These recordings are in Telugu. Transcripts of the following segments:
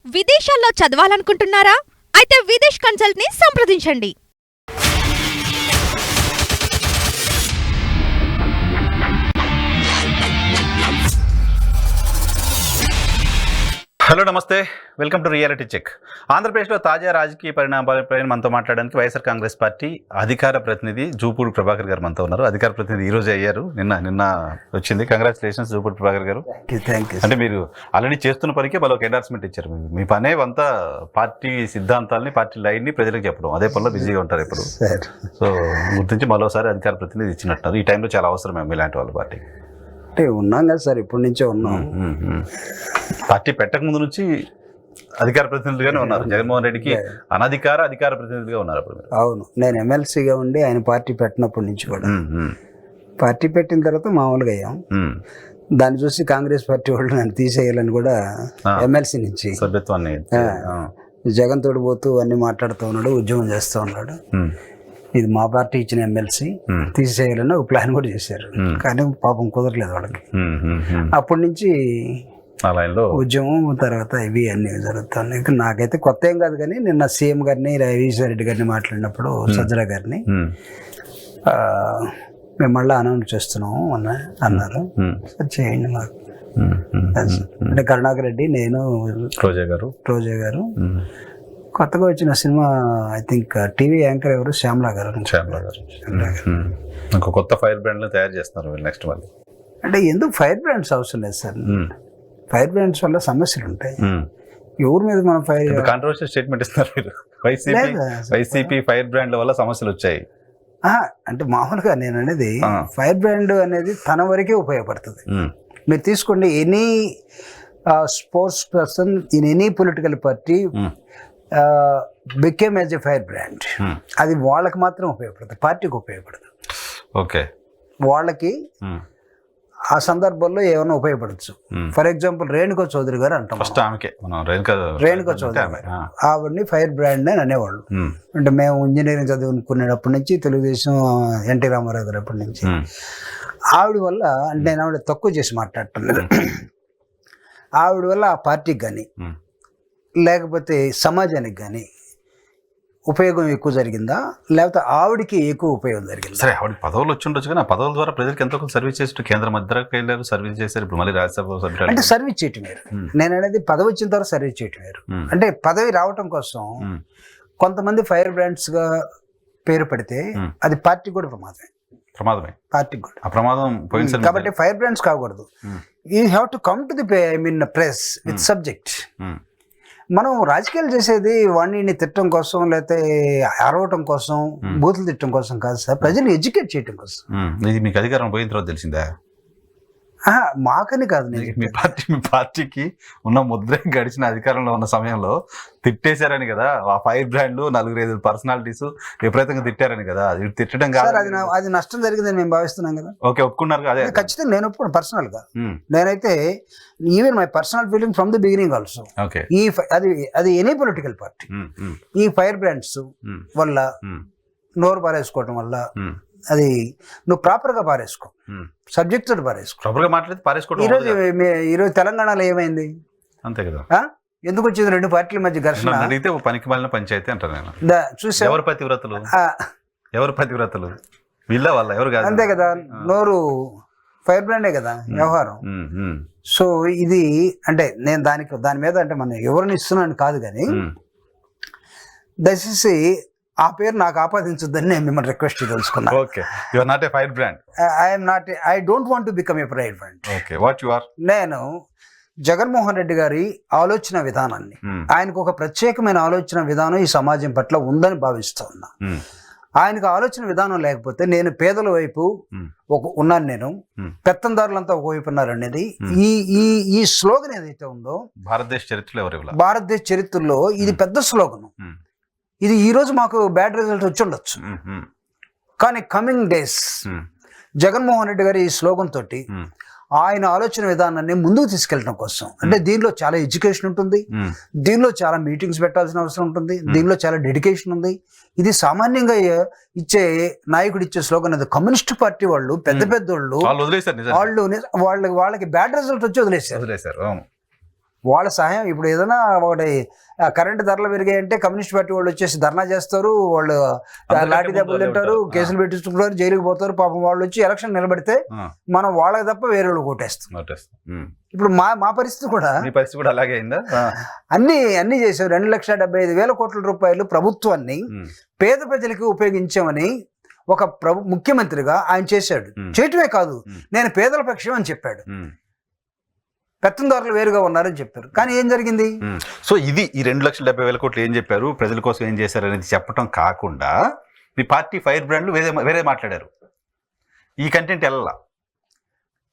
విదేశాల్లో చదవాలనుకుంటున్నారా? అయితే విదేశ్ కన్సల్ట్ ని సంప్రదించండి. హలో నమస్తే, వెల్కమ్ టు రియాలిటీ చెక్. ఆంధ్రప్రదేశ్లో తాజా రాజకీయ పరిణామాలపై మనతో మాట్లాడడానికి వైఎస్ఆర్ కాంగ్రెస్ పార్టీ అధికార ప్రతినిధి జూపూడి ప్రభాకర్ గారు మనతో ఉన్నారు. అధికార ప్రతినిధి ఈ రోజు అయ్యారు, నిన్న వచ్చింది. కంగ్రాచులేషన్స్ జూపూడి ప్రభాకర్ గారు. అంటే మీరు ఆల్రెడీ చేస్తున్న పనికి వాళ్ళకి ఎండార్స్మెంట్ ఇచ్చారు. మీ పనే అంతా పార్టీ సిద్ధాంతాలని, పార్టీ లైన్ని ప్రజలకు చెప్పడం, అదే పనిలో బిజీగా ఉంటారు ఇప్పుడు. సో గుర్తించి మరోసారి అధికార ప్రతినిధి ఇచ్చినట్టున్నారు. ఈ టైంలో చాలా అవసరమే మీలాంటి వాళ్ళ పార్టీ. అంటే ఉన్నాం కదా సార్, ఇప్పటి నుంచే ఉన్నాం. పార్టీ పెట్టక ముందు నుంచి అధికార ప్రతినిధులుగానే ఉన్నారు. జగన్మోహన్ రెడ్డికి అధికార ప్రతినిధిగా ఉన్నారు అప్పుడు. అవును, నేను ఎమ్మెల్సీగా ఉండి ఆయన పార్టీ పెట్టినప్పటి నుంచి కూడా. పార్టీ పెట్టిన తర్వాత మామూలుగా అయ్యాం. దాన్ని చూసి కాంగ్రెస్ పార్టీ వాళ్ళు నన్ను తీసేయాలని కూడా ఎమ్మెల్సీ నుంచి సభ్యత్వాన్ని జగన్ తోడిపోతూ అన్ని మాట్లాడుతూ ఉన్నాడు, ఉద్యమం చేస్తూ ఉన్నాడు. ఇది మా పార్టీ ఇచ్చిన ఎమ్మెల్సీ, తీసేయాలని ఒక ప్లాన్ కూడా చేశారు. కానీ పాపం కుదరలేదు వాళ్ళకి. అప్పటి నుంచి ఉద్యమం తర్వాత ఇవి అన్ని జరుగుతున్నాయి. నాకైతే కొత్త ఏం కాదు, కానీ నిన్న సీఎం గారిని, విజయసాయి రెడ్డి గారిని మాట్లాడినప్పుడు సజ్జల గారిని మేము మళ్ళీ అనౌన్స్ చేస్తున్నాము అన్నారు. సరే చేయండి మాకు. అంటే కరుణాకర్ రెడ్డి, నేను, రోజా గారు, కొత్తగా వచ్చిన cinema I think TV anchor ఎవరు, శ్యామలా గారు. కొత్త ఫైర్ బ్రాండ్లు తయారు చేస్తున్నారు నెక్స్ట్ వాళ్ళు. అంటే ఎందుకు ఫైర్ బ్రాండ్స్ అవసరం లేదు సార్. ఫైర్ బ్రాండ్స్ వల్ల సమస్యలు ఉంటాయి. ఎవరి మీద మనం కాంట్రవర్షియల్ స్టేట్మెంట్ ఇస్తున్నారు మీరు. వైసీపీ ఫైర్ బ్రాండ్ల వల్ల సమస్యలు వచ్చాయి అంటే మామూలుగా నేను అనేది ఫైర్ బ్రాండ్ అనేది తన వరకే ఉపయోగపడుతుంది. మీరు తీసుకోండి, any sports person in any political party became as a fire brand. అది వాళ్ళకి మాత్రం ఉపయోగపడుతుంది, పార్టీకి ఉపయోగపడదు. ఓకే, వాళ్ళకి ఆ సందర్భంలో ఏమైనా ఉపయోగపడచ్చు. ఫర్ ఎగ్జాంపుల్ రేణుకా చౌదరి గారు అంటాం. రేణుకా చౌదరి ఆవిడని ఫైర్ బ్రాండ్ అని అనేవాళ్ళు. అంటే మేము ఇంజనీరింగ్ చదువుకునేటప్పటి నుంచి, తెలుగుదేశం ఎన్టీ రామారావు గారు అప్పటి నుంచి ఆవిడ వల్ల, అంటే నేను ఆవిడ తక్కువ చేసి మాట్లాడటం, ఆవిడ వల్ల ఆ పార్టీకి కానీ లేకపోతే సమాజానికి కానీ ఉపయోగం ఎక్కువ జరిగిందా, లేకపోతే ఆవిడకి ఎక్కువ ఉపయోగం జరిగింది? సరే, ఆవిడ పదవులు వచ్చి ఉండొచ్చు, కానీ ఆ పదవుల ద్వారా ప్రజలకు ఎంతో సర్వీస్ చేసి కేంద్ర మంత్రికి వెళ్ళారు, సర్వీస్ చేశారు. ఇప్పుడు మళ్ళీ రాజ్యసభ సభ్యులు అంటే సర్వీస్ చేయటం వేరు. నేను అనేది పదవి వచ్చిన తర్వాత సర్వీస్ చేయటం వేరు. అంటే పదవి రావటం కోసం కొంతమంది ఫైర్ బ్రాండ్స్ గా పేరు పెడితే అది పార్టీకి కూడా ప్రమాదమే. పార్టీకి కూడా ఆ ప్రమాదం పోయింది. కాబట్టి ఫైర్ బ్రాండ్స్ కాకూడదు. You have to come to the press with subject. మనం రాజకీయాలు చేసేది వాణ్ణి తిట్టడం కోసం, లేకపోతే అరవటం కోసం, బూతులు తిట్టడం కోసం కాదు సార్, ప్రజలు ఎడ్యుకేట్ చేయడం కోసం. ఇది మీకు అధికారం పోయిన తర్వాత తెలిసిందా? మాకని కాదు, మీ పార్టీకి ఉన్న ముద్ర గడిచిన అధికారంలో ఉన్న సమయంలో తిట్టేశారని కదా. ఆ ఫైర్ బ్రాండ్ 4-5 పర్సనాలిటీస్ విపరీతంగా తిట్టారని కదా. అది తిట్టడం కాదు, అది నష్టం జరిగిందని మేము భావిస్తున్నాం కదా. ఓకే, ఒప్పుకున్నారు కదా. ఖచ్చితంగా నేను ఒప్పుకున్నాను పర్సనల్ గా. నేనైతే even my personal feeling from the beginning also. అది ఎనీ పొలిటికల్ పార్టీ ఈ ఫైర్ బ్రాండ్స్ వల్ల, నోరు పారేసుకోవటం వల్ల, అది నువ్వు ప్రాపర్ గా పారేసుకో, సబ్జెక్ట్ తోటి పారేసుకో. ఈరోజు తెలంగాణలో ఏమైంది అంతే కదా. ఎందుకు వచ్చింది 2 పార్టీల మధ్య ఘర్షణ? అడిగితే పనికి మాలిన పంచాయతీ అంటారు. చూసా, ఎవరు పతివ్రతలు వీళ్ళ వాళ్ళ ఎవరు కాదు, అంతే కదా. నోరు ఫైర్ బ్రాండే కదా వ్యవహారం. సో ఇది అంటే నేను దాని మీద అంటే మనం ఎవరిని ఇస్తున్నాను కాదు, కానీ దయచేసి ఆ పేరు నాకు ఆపాదించొద్దని నేను మిమ్మల్ని రిక్వెస్ట్ తెలుసుకున్నాను. Okay, you are not a fire brand. I don't want to become a fire brand. Okay, what you are? నేను జగన్మోహన్ రెడ్డి గారి ఆలోచన విధానాన్ని, ఆయనకు ఒక ప్రత్యేకమైన ఆలోచన విధానం ఈ సమాజం పట్ల ఉందని భావిస్తూ ఉన్నా. ఆయనకు ఆలోచన విధానం లేకపోతే నేను పేదల వైపు ఉన్నాను, నేను పెత్తందారులంతా ఒకవైపు ఉన్నారు అనేది ఈ స్లోగన్ ఏదైతే ఉందో భారతదేశ చరిత్రలో ఇది పెద్ద స్లోగన్. ఇది ఈ రోజు మాకు బ్యాడ్ రిజల్ట్ వచ్చి ఉండొచ్చు, కానీ కమింగ్ డేస్ జగన్మోహన్ రెడ్డి గారి ఈ స్లోగన్ తోటి ఆయన ఆలోచన విధానాన్ని ముందుకు తీసుకెళ్ళడం కోసం, అంటే దీనిలో చాలా ఎడ్యుకేషన్ ఉంటుంది, దీనిలో చాలా మీటింగ్స్ పెట్టాల్సిన అవసరం ఉంటుంది, దీనిలో చాలా డెడికేషన్ ఉంది. ఇది సామాన్యంగా ఇచ్చే నాయకుడు ఇచ్చే స్లోగన్ అది. కమ్యూనిస్ట్ పార్టీ వాళ్ళు పెద్ద వాళ్ళు వాళ్ళకి బ్యాడ్ రిజల్ట్ వచ్చి వదిలేశారు. వాళ్ళ సహాయం ఇప్పుడు ఏదైనా ఒకటి కరెంటు ధరలు పెరిగాయంటే కమ్యూనిస్ట్ పార్టీ వాళ్ళు వచ్చేసి ధర్నా చేస్తారు, వాళ్ళు లాఠీ దెబ్బలు తింటారు, కేసులు పెట్టించుకుంటారు, జైలుకి పోతారు. పాపం వాళ్ళు వచ్చి ఎలక్షన్ నిలబడితే మనం వాళ్ళకి తప్ప వేరే వాళ్ళు కొట్టేస్తాం. ఇప్పుడు మా పరిస్థితి కూడా అలాగే అయిందా? అన్ని చేశారు. 2,75,000 కోట్ల రూపాయలు ప్రభుత్వాన్ని పేద ప్రజలకి ఉపయోగించామని ఒక ముఖ్యమంత్రిగా ఆయన చేశాడు. చేయటమే కాదు, నేను పేదల పక్షం అని చెప్పాడు. పెత్తందారులు వేరుగా ఉన్నారని చెప్పారు. కానీ ఏం జరిగింది? సో ఇది ఈ 2,70,000 కోట్లు ఏం చెప్పారు, ప్రజల కోసం ఏం చేశారు అనేది చెప్పడం కాకుండా మీ పార్టీ ఫైర్ బ్రాండ్లు వేరే మాట్లాడారు. ఈ కంటెంట్ ఎలా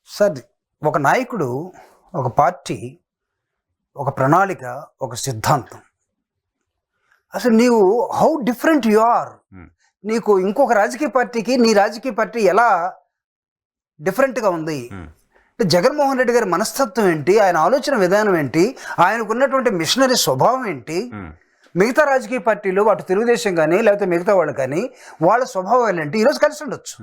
సార్? ఒక నాయకుడు, ఒక పార్టీ, ఒక ప్రణాళిక, ఒక సిద్ధాంతం. అసలు నీవు హౌ డిఫరెంట్ యు ఆర్. నీకు ఇంకొక రాజకీయ పార్టీకి నీ రాజకీయ పార్టీ ఎలా డిఫరెంట్గా ఉంది? జగన్మోహన్ రెడ్డి గారి మనస్తత్వం ఏంటి, ఆయన ఆలోచన విధానం ఏంటి, ఆయనకు ఉన్నటువంటి మిషనరీ స్వభావం ఏంటి? మిగతా రాజకీయ పార్టీలు, అటు తెలుగుదేశం కానీ లేకపోతే మిగతా వాళ్ళు కానీ వాళ్ళ స్వభావాలు ఏంటి? ఈరోజు కలిసి ఉండొచ్చు,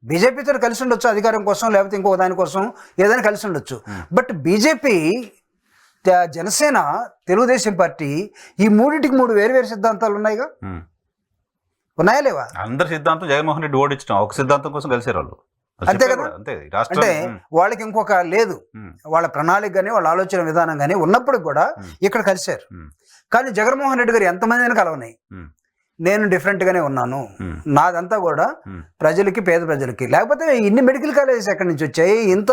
బీజేపీతో కలిసి ఉండొచ్చు అధికారం కోసం, లేకపోతే ఇంకొక దానికోసం ఏదైనా కలిసి ఉండొచ్చు. But BJP, Janasena, Telugu Desam party, ఈ మూడింటికి 3 వేరు సిద్ధాంతాలు ఉన్నాయిగా. ఉన్నాయా లేవా? అందరి సిద్ధాంతం జగన్మోహన్ రెడ్డి ఓడించడం, ఒక సిద్ధాంతం కోసం కలిసారు వాళ్ళు. అంతే కదా. అంటే వాళ్ళకి ఇంకొక లేదు, వాళ్ళ ప్రణాళిక కానీ వాళ్ళ ఆలోచన విధానం కానీ ఉన్నప్పుడు కూడా ఇక్కడ కలిశారు. కానీ జగన్మోహన్ రెడ్డి గారు ఎంతమంది కలవనాయి, నేను డిఫరెంట్ గానే ఉన్నాను, నాదంతా కూడా ప్రజలకి, పేద ప్రజలకి. లేకపోతే ఇన్ని మెడికల్ కాలేజెస్ ఎక్కడి నుంచి వచ్చాయి? ఇంత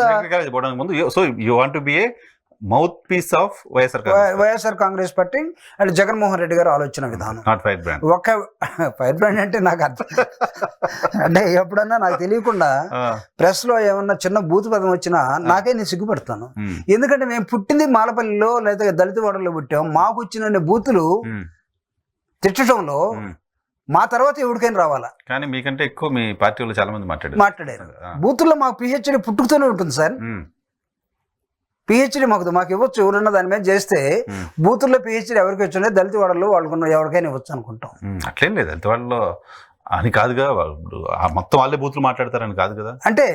mouthpiece of YSR Congress party and Jaganmohan Reddy గారు ఆలోచన విధానం. ఒక ఫైర్ బ్రాండ్ అంటే నాకు అర్థం అంటే ఎప్పుడన్నా నాకు తెలియకుండా ప్రెస్ లో ఏమన్నా చిన్న బూతు పదం వచ్చినా నాకే నేను సిగ్గుపడతాను. ఎందుకంటే మేము పుట్టింది మాలపల్లిలో లేదా దళిత వాడలో పుట్టాం. మాకు వచ్చిన బూతులు తిట్టడంలో మా తర్వాత ఎవరికైనా రావాలా? కానీ మీకంటే ఎక్కువ మీ పార్టీ వాళ్ళు చాలా మంది మాట్లాడారు. బూతుల్లో మాకు పిహెచ్డి పుట్టుకతోనే ఉంటుంది సార్. పిహెచ్డి మాకు ఇవ్వచ్చు, ఎవరన్నా దాని మీద చేస్తే. బూతుల్లో పిహెచ్డి ఎవరికి వచ్చిండే దళిత వాడల్లో వాళ్ళకున్న ఎవరికైనా ఇవ్వచ్చు అనుకుంటాం. అట్లేం లేదు, దళిత వాళ్ళలో అని కాదుగా, మొత్తం వాళ్ళే బూతులు మాట్లాడతారని కాదు కదా. అంటే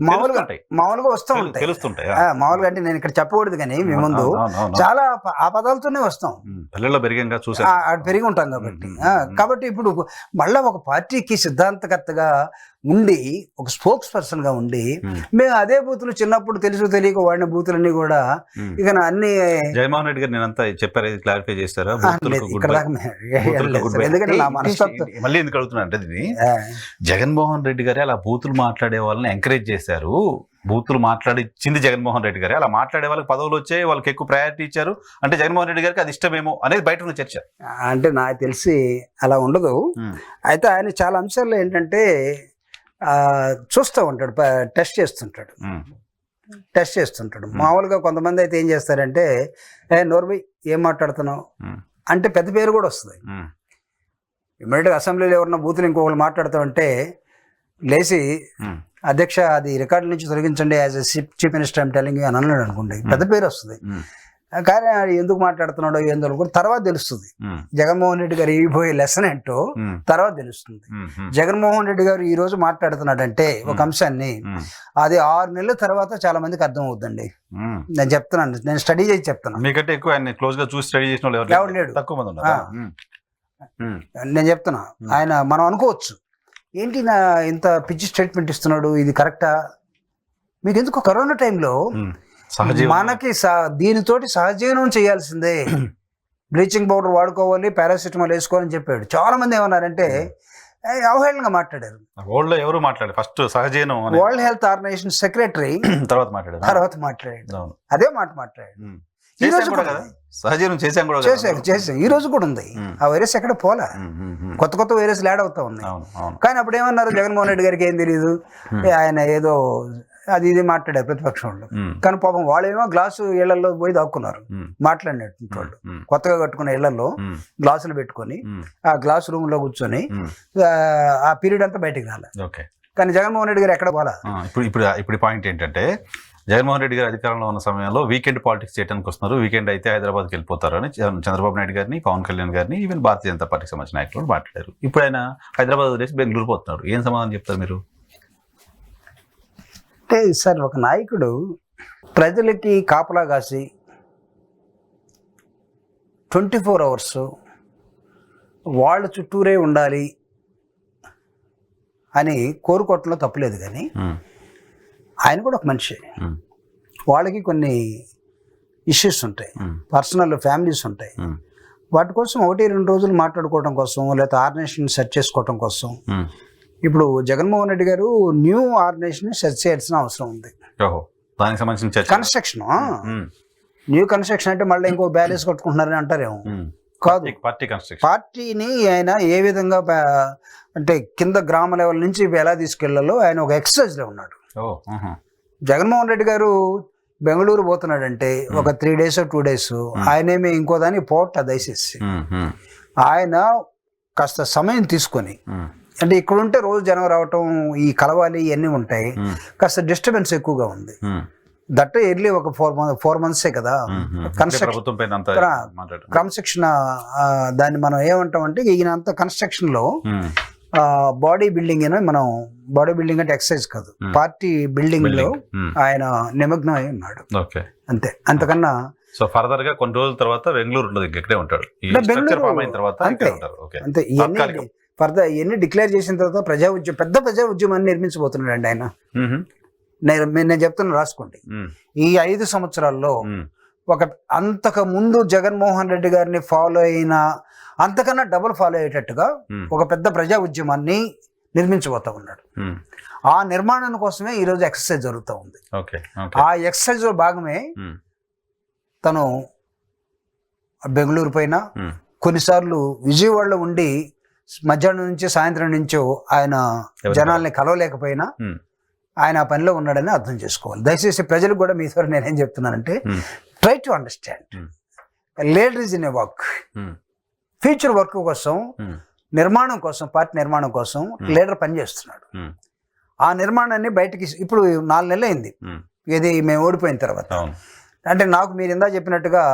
మామూలుగా వస్తూ ఉంటాయి, తెలుస్తుంటాయి. మామూలుగా అంటే నేను ఇక్కడ చెప్పకూడదు కానీ మీ ముందు చాలా ఆ పదాలతోనే వస్తాం. పల్లెల్లో పెరిగంగా చూసా, పెరిగి ఉంటాం కాబట్టి. కాబట్టి ఇప్పుడు మళ్ళా ఒక పార్టీకి సిద్ధాంతకర్తగా ఉండి, ఒక స్పోక్స్ పర్సన్ గా ఉండి, మేము అదే బూతులు చిన్నప్పుడు తెలుసు తెలియక వాడిన బూతులన్నీ కూడా ఇక అన్ని జగన్మోహన్ రెడ్డి గారు నేనంతా చెప్పారు, క్లారిఫై చేస్తారా? ఎందుకంటే నా మనస్తత్వం మళ్ళీ ఎందుకు అడుగుతున్నా అంటే, జగన్మోహన్ రెడ్డి గారే అలా బూతులు మాట్లాడే వాళ్ళని ఎంకరేజ్ చేశారు. బూతులు మాట్లాడిచ్చింది జగన్మోహన్ రెడ్డి గారే. అలా మాట్లాడే వాళ్ళకి పదవులు వచ్చాయి, వాళ్ళకి ఎక్కువ ప్రయారిటీ ఇచ్చారు అంటే జగన్మోహన్ రెడ్డి గారికి అది ఇష్టమేమో అనేది బయట ఉన్న చర్చ. అంటే నాకు తెలిసి అలా ఉండదు. అయితే ఆయన చాలా అంశాల్లో ఏంటంటే చూస్తూ ఉంటాడు, టెస్ట్ చేస్తుంటాడు. మామూలుగా కొంతమంది అయితే ఏం చేస్తారంటే, నోర్బై ఏం మాట్లాడుతున్నావు అంటే పెద్ద పేరు కూడా వస్తుంది. ఇమ్మీడియట్గా అసెంబ్లీలో ఎవరన్నా బూతులు ఇంకొకరు మాట్లాడుతామంటే లేచి, అధ్యక్ష అది రికార్డు నుంచి తొలగించండి, as a chief minister I'm telling అని అన్నాడు అనుకోండి, పెద్ద పేరు వస్తుంది. కానీ ఎందుకు మాట్లాడుతున్నాడో ఏందో కూడా తర్వాత తెలుస్తుంది. జగన్మోహన్ రెడ్డి గారు ఇవ్వబోయే లెసన్ ఏంటో తర్వాత తెలుస్తుంది. జగన్మోహన్ రెడ్డి గారు ఈ రోజు మాట్లాడుతున్నాడంటే ఒక అంశాన్ని, అది 6 నెలల తర్వాత చాలా మందికి అర్థం అవుతుందండి. నేను చెప్తున్నాను, నేను స్టడీ చేసి చెప్తాను. మీకంటే ఎక్కువ క్లోజ్ గా చూసి స్టడీ చేసిన ఎవరు లేడు, తక్కువ మంది. నేను చెప్తున్నా, ఆయన మనం అనుకోవచ్చు ఏంటి నా ఇంత పిచ్చి స్టేట్మెంట్ ఇస్తున్నాడు, ఇది కరెక్టా? మీకు ఎందుకు కరోనా టైంలో మనకి దీనితోటి సహజీవనం చేయాల్సిందే, బ్లీచింగ్ పౌడర్ వాడుకోవాలి, పారాసిటమాల్ వేసుకోవాలని చెప్పాడు. చాలా మంది ఏమన్నారంటే అవహేళనగా మాట్లాడారు. ఎవరు మాట్లాడారు? ఫస్ట్ సహజీవనం వరల్డ్ హెల్త్ ఆర్గనైజేషన్ సెక్రటరీ తర్వాత మాట్లాడాడు. అదే మాట మాట్లాడాడు. ఈ రోజు కూడా సహజీవనం చేసాం, ఈ రోజు కూడా ఉంది. ఆ వైరస్ ఎక్కడ పోలా, కొత్త వైరస్ యాడ్ అవుతా ఉన్నాయి. కానీ అప్పుడు ఏమన్నారు, జగన్మోహన్ రెడ్డి గారికి ఏం తెలియదు, ఆయన ఏదో అది ఇది మాట్లాడారు ప్రతిపక్షం వాళ్ళు. కానీ పాపం వాళ్ళేమో గ్లాసు ఇళ్లలో పోయి దాక్కున్నారు, మాట్లాడినట్టు వాళ్ళు కొత్తగా కట్టుకున్న ఇళ్లలో గ్లాసులు పెట్టుకొని ఆ గ్లాస్ రూమ్ లో కూర్చొని ఆ పీరియడ్ అంతా బయటకు రాలేదు. కానీ జగన్మోహన్ రెడ్డి గారు ఎక్కడ పోలా. ఇప్పుడు పాయింట్ ఏంటంటే, జగన్మోహన్ రెడ్డి గారు అధికారంలో ఉన్న సమయంలో వీకెండ్ పాలిటిక్స్ చేయడానికి వస్తున్నారు, వీకెండ్ అయితే హైదరాబాద్కి వెళ్ళిపోతారని చంద్రబాబు నాయుడు గారిని, పవన్ కళ్యాణ్ గారిని, ఈవెన్ భారతీయ జనతా పార్టీకి సంబంధించిన నాయకులు మాట్లాడారు. ఇప్పుడు ఆయన హైదరాబాద్ వదిలేసి బెంగళూరు పోతున్నాడు. ఏం సమాధానం చెప్తారు మీరు? అంటే సార్, ఒక నాయకుడు ప్రజలకి కాపలా కాసి 24 hours వాళ్ళ చుట్టూరే ఉండాలి అని కోరుకోవటంలో తప్పులేదు, కానీ ఆయన కూడా ఒక మనిషి. వాళ్ళకి కొన్ని ఇష్యూస్ ఉంటాయి, పర్సనల్ ఫ్యామిలీస్ ఉంటాయి. వాటి కోసం 1-2 రోజులు మాట్లాడుకోవడం కోసం, లేకపోతే ఆర్గనైజేషన్ సెర్చ్ చేసుకోవడం కోసం ఇప్పుడు జగన్మోహన్ రెడ్డి గారు న్యూ ఆర్గనైజేషన్ సెర్చ్ చేయాల్సిన అవసరం ఉంది. దానికి సంబంధించిన కన్స్ట్రక్షన్, న్యూ కన్స్ట్రక్షన్ అంటే మళ్ళీ ఇంకో బ్యాలెన్స్ కట్టుకుంటున్నారని అంటారేమో. కాదు, పార్టీని ఆయన ఏ విధంగా అంటే కింద గ్రామ లెవెల్ నుంచి ఎలా తీసుకెళ్లాలో ఆయన ఒక ఎక్సర్సైజ్ లో ఉన్నాడు. జగన్మోహన్ రెడ్డి గారు బెంగళూరు పోతున్నాడంటే ఒక 3 days 2 days ఆయనేమి ఇంకో దానికి పోవట్ల, దయచేసి ఆయన కాస్త సమయం తీసుకొని, అంటే ఇక్కడ ఉంటే రోజు జనం రావటం, ఈ కలవాలి ఇవన్నీ ఉంటాయి, కాస్త డిస్టర్బెన్స్ ఎక్కువగా ఉంది. దట్ ఎర్లీ ఒక 4 months కదా క్రమశిక్షణ. దాన్ని మనం ఏమంటాం అంటే ఈయన అంత కన్స్ట్రక్షన్ లో బాడీ బిల్డింగ్ అని, మనం బాడీ బిల్డింగ్ అంటే ఎక్సర్సైజ్ కాదు, పార్టీ బిల్డింగ్ లో ఆయన నిమగ్నం అయి ఉన్నాడు అంతే. అంతకన్నా సో ఫర్దర్ గా కొన్ని రోజుల తర్వాత బెంగళూరు ఉండదు, ఇక్కడే ఉంటాడు. అంతే. ఫర్దర్ ఇవన్నీ డిక్లేర్ చేసిన తర్వాత పెద్ద ప్రజా ఉద్యమాన్ని నిర్మించబోతున్నాడు అండి ఆయన. నేను చెప్తున్నా, రాసుకోండి. ఈ 5 సంవత్సరాల్లో ఒక అంతకు ముందు జగన్మోహన్ రెడ్డి గారిని ఫాలో అయిన అంతకన్నా డబుల్ ఫాలో అయ్యేటట్టుగా ఒక పెద్ద ప్రజా ఉద్యమాన్ని నిర్మించబోతా ఉన్నాడు. ఆ నిర్మాణం కోసమే ఈ రోజు ఎక్సర్సైజ్ జరుగుతూ ఉంది. ఆ ఎక్సర్సైజ్ లో భాగమే తను బెంగళూరు పైన, కొన్నిసార్లు విజయవాడలో ఉండి మధ్యాహ్నం నుంచి సాయంత్రం నుంచో ఆయన జనాల్ని కలవలేకపోయినా ఆయన ఆ పనిలో ఉన్నాడని అర్థం చేసుకోవాలి. దయచేసి ప్రజలకు కూడా మీ ద్వారా నేనేం చెప్తున్నానంటే, try to understand leader is in a work. Future work కోసం, నిర్మాణం కోసం, పార్టీ నిర్మాణం కోసం లీడర్ పనిచేస్తున్నాడు. ఆ నిర్మాణాన్ని బయటికి ఇప్పుడు 4 నెలలు అయింది ఇది మేము ఓడిపోయిన తర్వాత. అంటే నాకు మీరు ఇందా చెప్పినట్టుగా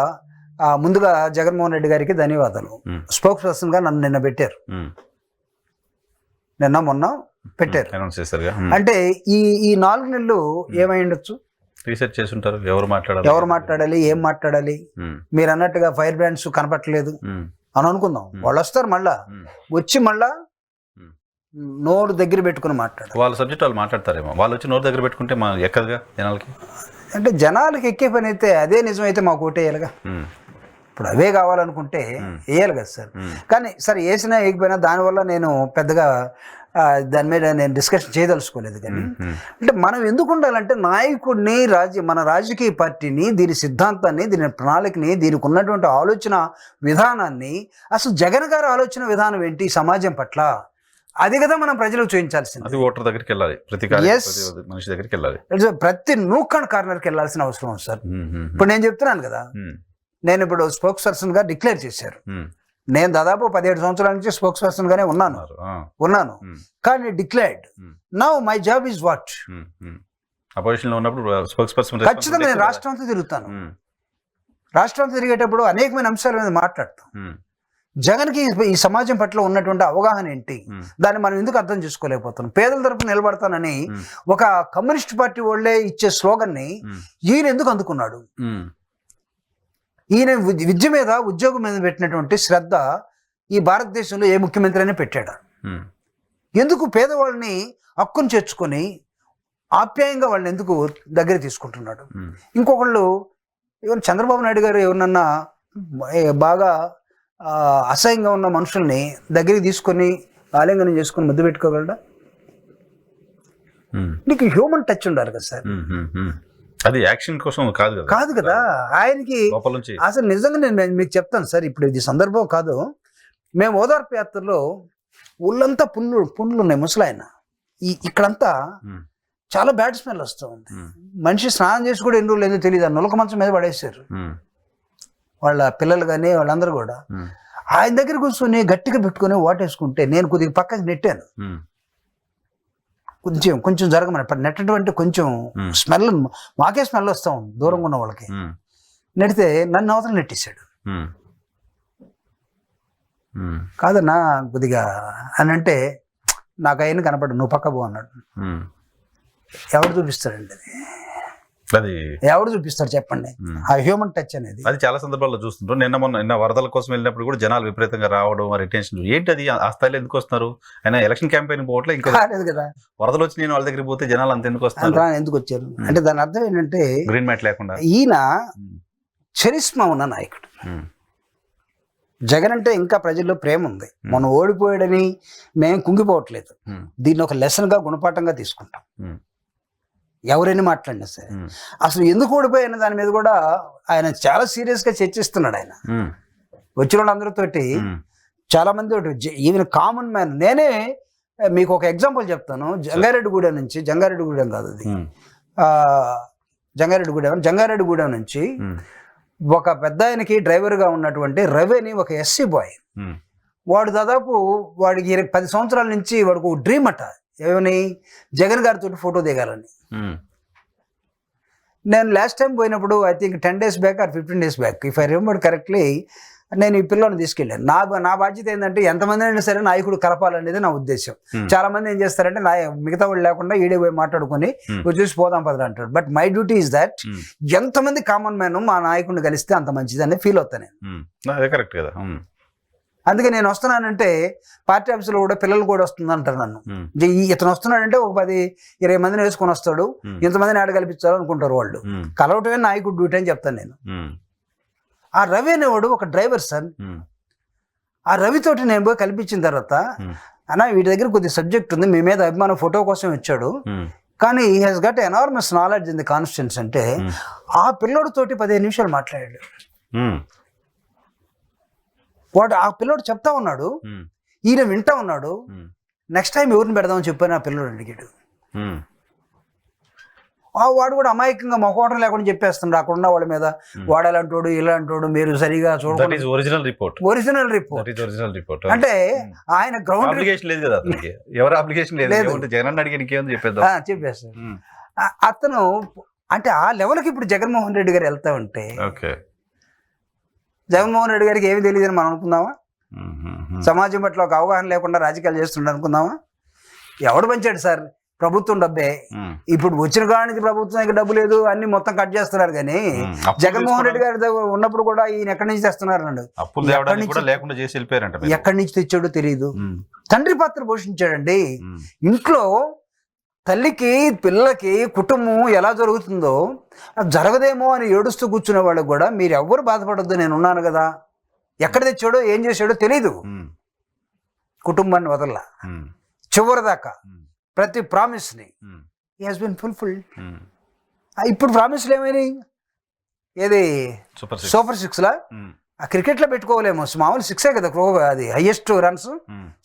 ముందుగా జగన్మోహన్ రెడ్డి గారికి ధన్యవాదాలు. స్పోక్స్ పర్సన్ గా నన్ను నిన్న పెట్టారు, నిన్న మొన్న పెట్టారు. అంటే ఈ 4 నెలలు ఏమై ఉండొచ్చు, రీసెర్చ్ చేసి ఉంటారు, ఎవరు మాట్లాడాలి, ఏం మాట్లాడాలి. మీరు అన్నట్టుగా ఫైర్ బ్రాండ్స్ కనపట్లేదు అని అనుకుందాం. వాళ్ళు వస్తారు, మళ్ళా వచ్చి మళ్ళా నోరు దగ్గర పెట్టుకుని మాట్లాడారు. వాళ్ళ సబ్జెక్ట్ వాళ్ళు మాట్లాడతారేమో, వాళ్ళు వచ్చి నోరు దగ్గర పెట్టుకుంటే మా ఎక్కదుగా జనాలకి. అంటే జనాలకి ఎక్కే పని అయితే అదే నిజమైతే మాకు ఓటేయాలిగా. ఇప్పుడు అవే కావాలనుకుంటే వేయాలి కదా సార్. కానీ సరే వేసినా వేయకపోయినా దానివల్ల నేను పెద్దగా దాని మీద నేను డిస్కషన్ చేయదలుచుకోలేదు. కానీ అంటే మనం ఎందుకు ఉండాలంటే నాయకుడిని, మన రాజకీయ పార్టీని, దీని సిద్ధాంతాన్ని, దీని ప్రణాళికని, దీనికి ఉన్నటువంటి ఆలోచన విధానాన్ని, అసలు జగన్ గారి ఆలోచన విధానం ఏంటి సమాజం పట్ల, అది కదా మనం ప్రజలకు చూపించాల్సింది. అది ఓటర్ దగ్గరికి వెళ్ళాలి, ప్రతి మనిషి దగ్గరికి వెళ్ళాలి, ప్రతి నూక్ అండ్ కార్నర్కి వెళ్ళాల్సిన అవసరం ఉంది సార్. ఇప్పుడు నేను చెప్తున్నాను కదా, నేను ఇప్పుడు స్పోక్స్ పర్సన్ గా డిక్లేర్ చేశారు. నేను దాదాపు 17 సంవత్సరాల నుంచి స్పోక్స్ పర్సన్ గానే ఉన్నాను. కానీ declared now my job is what. Opposition లో ఉన్నప్పుడు స్పోక్స్ పర్సన్ ఖచ్చితంగా నేను రాష్ట్రం అంతా తిరుగుతాను. రాష్ట్రం అంతా తిరిగేటప్పుడు అనేకమైన అంశాల మీద మాట్లాడతాం. జగన్కి ఈ సమాజం పట్ల ఉన్నటువంటి అవగాహన ఏంటి, దాన్ని మనం ఎందుకు అర్థం చేసుకోలేకపోతున్నాం. పేదల తరపున నిలబడతానని ఒక కమ్యూనిస్ట్ పార్టీ వాళ్ళే ఇచ్చే స్లోగన్ ని ఈయన ఎందుకు అందుకున్నాడు? ఈయన విద్య మీద, ఉద్యోగం మీద పెట్టినటువంటి శ్రద్ధ ఈ భారతదేశంలో ఏ ముఖ్యమంత్రి అయినా పెట్టాడు. ఎందుకు పేదవాళ్ళని హక్కును చేర్చుకొని ఆప్యాయంగా వాళ్ళని ఎందుకు దగ్గర తీసుకుంటున్నాడు? ఇంకొకళ్ళు ఎవరు, చంద్రబాబు నాయుడు గారు ఎవరినన్నా బాగా అసహ్యంగా ఉన్న మనుషుల్ని దగ్గరికి తీసుకొని ఆలింగనం చేసుకొని ముద్దు పెట్టుకోగలడా? నీకు హ్యూమన్ టచ్ ఉండాలి కదా సార్. అది యాక్షన్ కోసం కాదు కదా ఆయనకి. అసలు నిజంగా నేను మీకు చెప్తాను సార్, ఇప్పుడు ఇది సందర్భం కాదు. మేము ఓదార్పు యాత్రలో ఊళ్ళంతా పుండ్లు ఉన్నాయి, ముసలాయన. ఇక్కడంతా చాలా బ్యాడ్ స్మెల్ వస్తూ ఉంది. మనిషి స్నానం చేసి కూడా ఎన్ని రోజులు ఎందుకు తెలియదు, నులక మంచం మీద పడేసారు వాళ్ళ పిల్లలు కానీ వాళ్ళందరూ కూడా. ఆయన దగ్గర కూర్చొని గట్టిగా పెట్టుకుని వాటేసుకుంటే నేను కొద్దిగా పక్కకి నెట్టాను. కొంచెం జరగమని నెట్టటువంటి కొంచెం స్మెల్, మాకే స్మెల్ వస్తా ఉంది దూరంగా ఉన్న వాళ్ళకి. నెడితే నన్ను అవతల నెట్టేశాడు. కాదన్నా కొద్దిగా అని అంటే నాకు ఆయన కనపడ్డా, నువ్వు పక్క పో అన్నాడు. ఎవరు చూపిస్తాడండి అది? అది ఎవడు చూపిస్తాడు చెప్పండి ఆ హ్యూమన్ టచ్ అనేది. అది చాలా సందర్భాల్లో చూస్తుంటాం. నిన్న వరదల కోసం వెళ్ళినప్పుడు కూడా జనాలు విపరీతంగా రావడం, రిటెన్షన్ ఏంటి అది ఆ స్థాయిలో ఎందుకు వస్తున్నారు? ఆయన ఎలక్షన్ క్యాంపెయిన్ పోవట్లే, ఇంకా కాలేదు కదా. వరదలు వచ్చి నేను వాళ్ళ దగ్గరికి పోతే జనాలు అంత ఎందుకు వస్తారు? ఎందుకు వచ్చారు అంటే దాని అర్థం ఏంటంటే గ్రీన్ మ్యాట్ లేకుండా ఈయన చరిస్మా ఉన్న నాయకుడు. జగన్ అంటే ఇంకా ప్రజల్లో ప్రేమ ఉంది. మనం ఓడిపోయాడని మేము కుంగిపోవట్లేదు. దీన్ని ఒక లెసన్ గా గుణపాఠంగా తీసుకుంటాం. ఎవరైనా మాట్లాడినా సరే అసలు ఎందుకు ఓడిపోయిన దాని మీద కూడా ఆయన చాలా సీరియస్ గా చర్చిస్తున్నాడు. ఆయన వచ్చిన వాళ్ళందరితోటి చాలా మంది ఈవెన్ కామన్ మ్యాన్. నేనే మీకు ఒక ఎగ్జాంపుల్ చెప్తాను. జంగారెడ్డిగూడెం నుంచి, జంగారెడ్డిగూడెం కాదు అది, జంగారెడ్డిగూడెం నుంచి ఒక పెద్ద ఆయనకి డ్రైవర్గా ఉన్నటువంటి రవి అని ఒక ఎస్సీ బాయ్. వాడు దాదాపు వాడికి 10 సంవత్సరాల నుంచి వాడికి ఒక డ్రీమ్ అట, ఏమని జగన్ గారితో ఫోటో దిగాలని. నేను లాస్ట్ టైం పోయినప్పుడు I think 10 days back or 15 days back if I remember correctly, నేను ఈ పిల్లల్ని తీసుకెళ్ళాను. నా బాధ్యత ఏంటంటే ఎంతమంది అయినా సరే నాయకుడు కలపాలనేది నా ఉద్దేశం. చాలా మంది ఏం చేస్తారంటే మిగతా వాళ్ళు లేకుండా ఈడే పోయి మాట్లాడుకుని చూసి పోదాం పదరా అంటాడు. But my duty is that ఎంతమంది కామన్ మ్యాన్ మా నాయకుడిని కలిస్తే అంత మంచిది అని ఫీల్ అవుతాను నేను. కరెక్ట్ కదా. అందుకే నేను వస్తున్నానంటే పార్టీ ఆఫీసులో కూడా పిల్లలు కూడా వస్తుంది అంటారు నన్ను. ఇతను వస్తున్నాడంటే ఒక 10-20 మందిని వేసుకొని వస్తాడు, ఇంతమందిని ఆడ కల్పించాలి అనుకుంటారు వాళ్ళు. కలవటమే నాయకుడు డ్యూటీ అని చెప్తాను నేను. ఆ రవి అనేవాడు ఒక డ్రైవర్ సార్. ఆ రవితోటి నేను పోయి కల్పించిన తర్వాత, అన్న వీటి దగ్గర కొద్ది సబ్జెక్ట్ ఉంది, మీ మీద అభిమానం ఫోటో కోసం వచ్చాడు, కానీ he has got enormous knowledge in the constituents అంటే ఆ పిల్లోడితోటి 15 నిమిషాలు మాట్లాడాడు. వాడు ఆ పిల్లోడు చెప్తా ఉన్నాడు, ఈయన వింటా ఉన్నాడు. నెక్స్ట్ టైం ఎవరిని పెడదామని చెప్పని ఆ పిల్లోడు అడిగాడు. వాడు కూడా అమాయకంగా మొహోటం లేకుండా చెప్పేస్తున్నాడు అక్కడ ఉన్న వాళ్ళ మీద. వాడు ఎలాంటోడు ఇలాంటోడు, మీరు సరిగా చూడండి. ఒరిజినల్ రిపోర్ట్ అంటే ఆయన గ్రౌండ్ అప్లికేషన్ లేదు కదా, ఎవరు అప్లికేషన్ లేదు, జగన్ అడిగి చెప్పేస్తాడు అతను. అంటే ఆ లెవెల్కి ఇప్పుడు జగన్మోహన్ రెడ్డి గారు వెళ్తా ఉంటే, జగన్మోహన్ రెడ్డి గారికి ఏమి తెలియదని మనం అనుకుందామా? సమాజం పట్ల ఒక అవగాహన లేకుండా రాజకీయాలు చేస్తుండ అనుకుందామా? ఎవడు పంచాడు సార్ ప్రభుత్వం డబ్బే? ఇప్పుడు వచ్చిన కాడి ప్రభుత్వం డబ్బు లేదు, అన్ని మొత్తం కట్ చేస్తున్నారు. కానీ జగన్మోహన్ రెడ్డి గారి ఉన్నప్పుడు కూడా ఈయన ఎక్కడి నుంచి తెస్తున్నారు? ఎక్కడి నుంచి తెచ్చాడో తెలియదు. తండ్రి పాత్ర పోషించాడండి. ఇంట్లో తల్లికి పిల్లలకి కుటుంబం ఎలా జరుగుతుందో జరగదేమో అని ఏడుస్తూ కూర్చునే వాళ్ళకి కూడా మీరు ఎవ్వరు బాధపడొద్దు, నేను ఉన్నాను కదా. ఎక్కడ తెచ్చాడో ఏం చేశాడో తెలీదు. కుటుంబాన్ని వదల్లా చివరి దాకా. ప్రతి ప్రామిస్ని హి హస్ బీన్ ఫుల్ఫిల్డ్. ఇప్పుడు ప్రామిస్లు ఏమైనాయి? ఏది సూపర్ 6 ఆ క్రికెట్లో పెట్టుకోలేము, మామూలు 6 కదా, అది హైయెస్ట్ రన్స్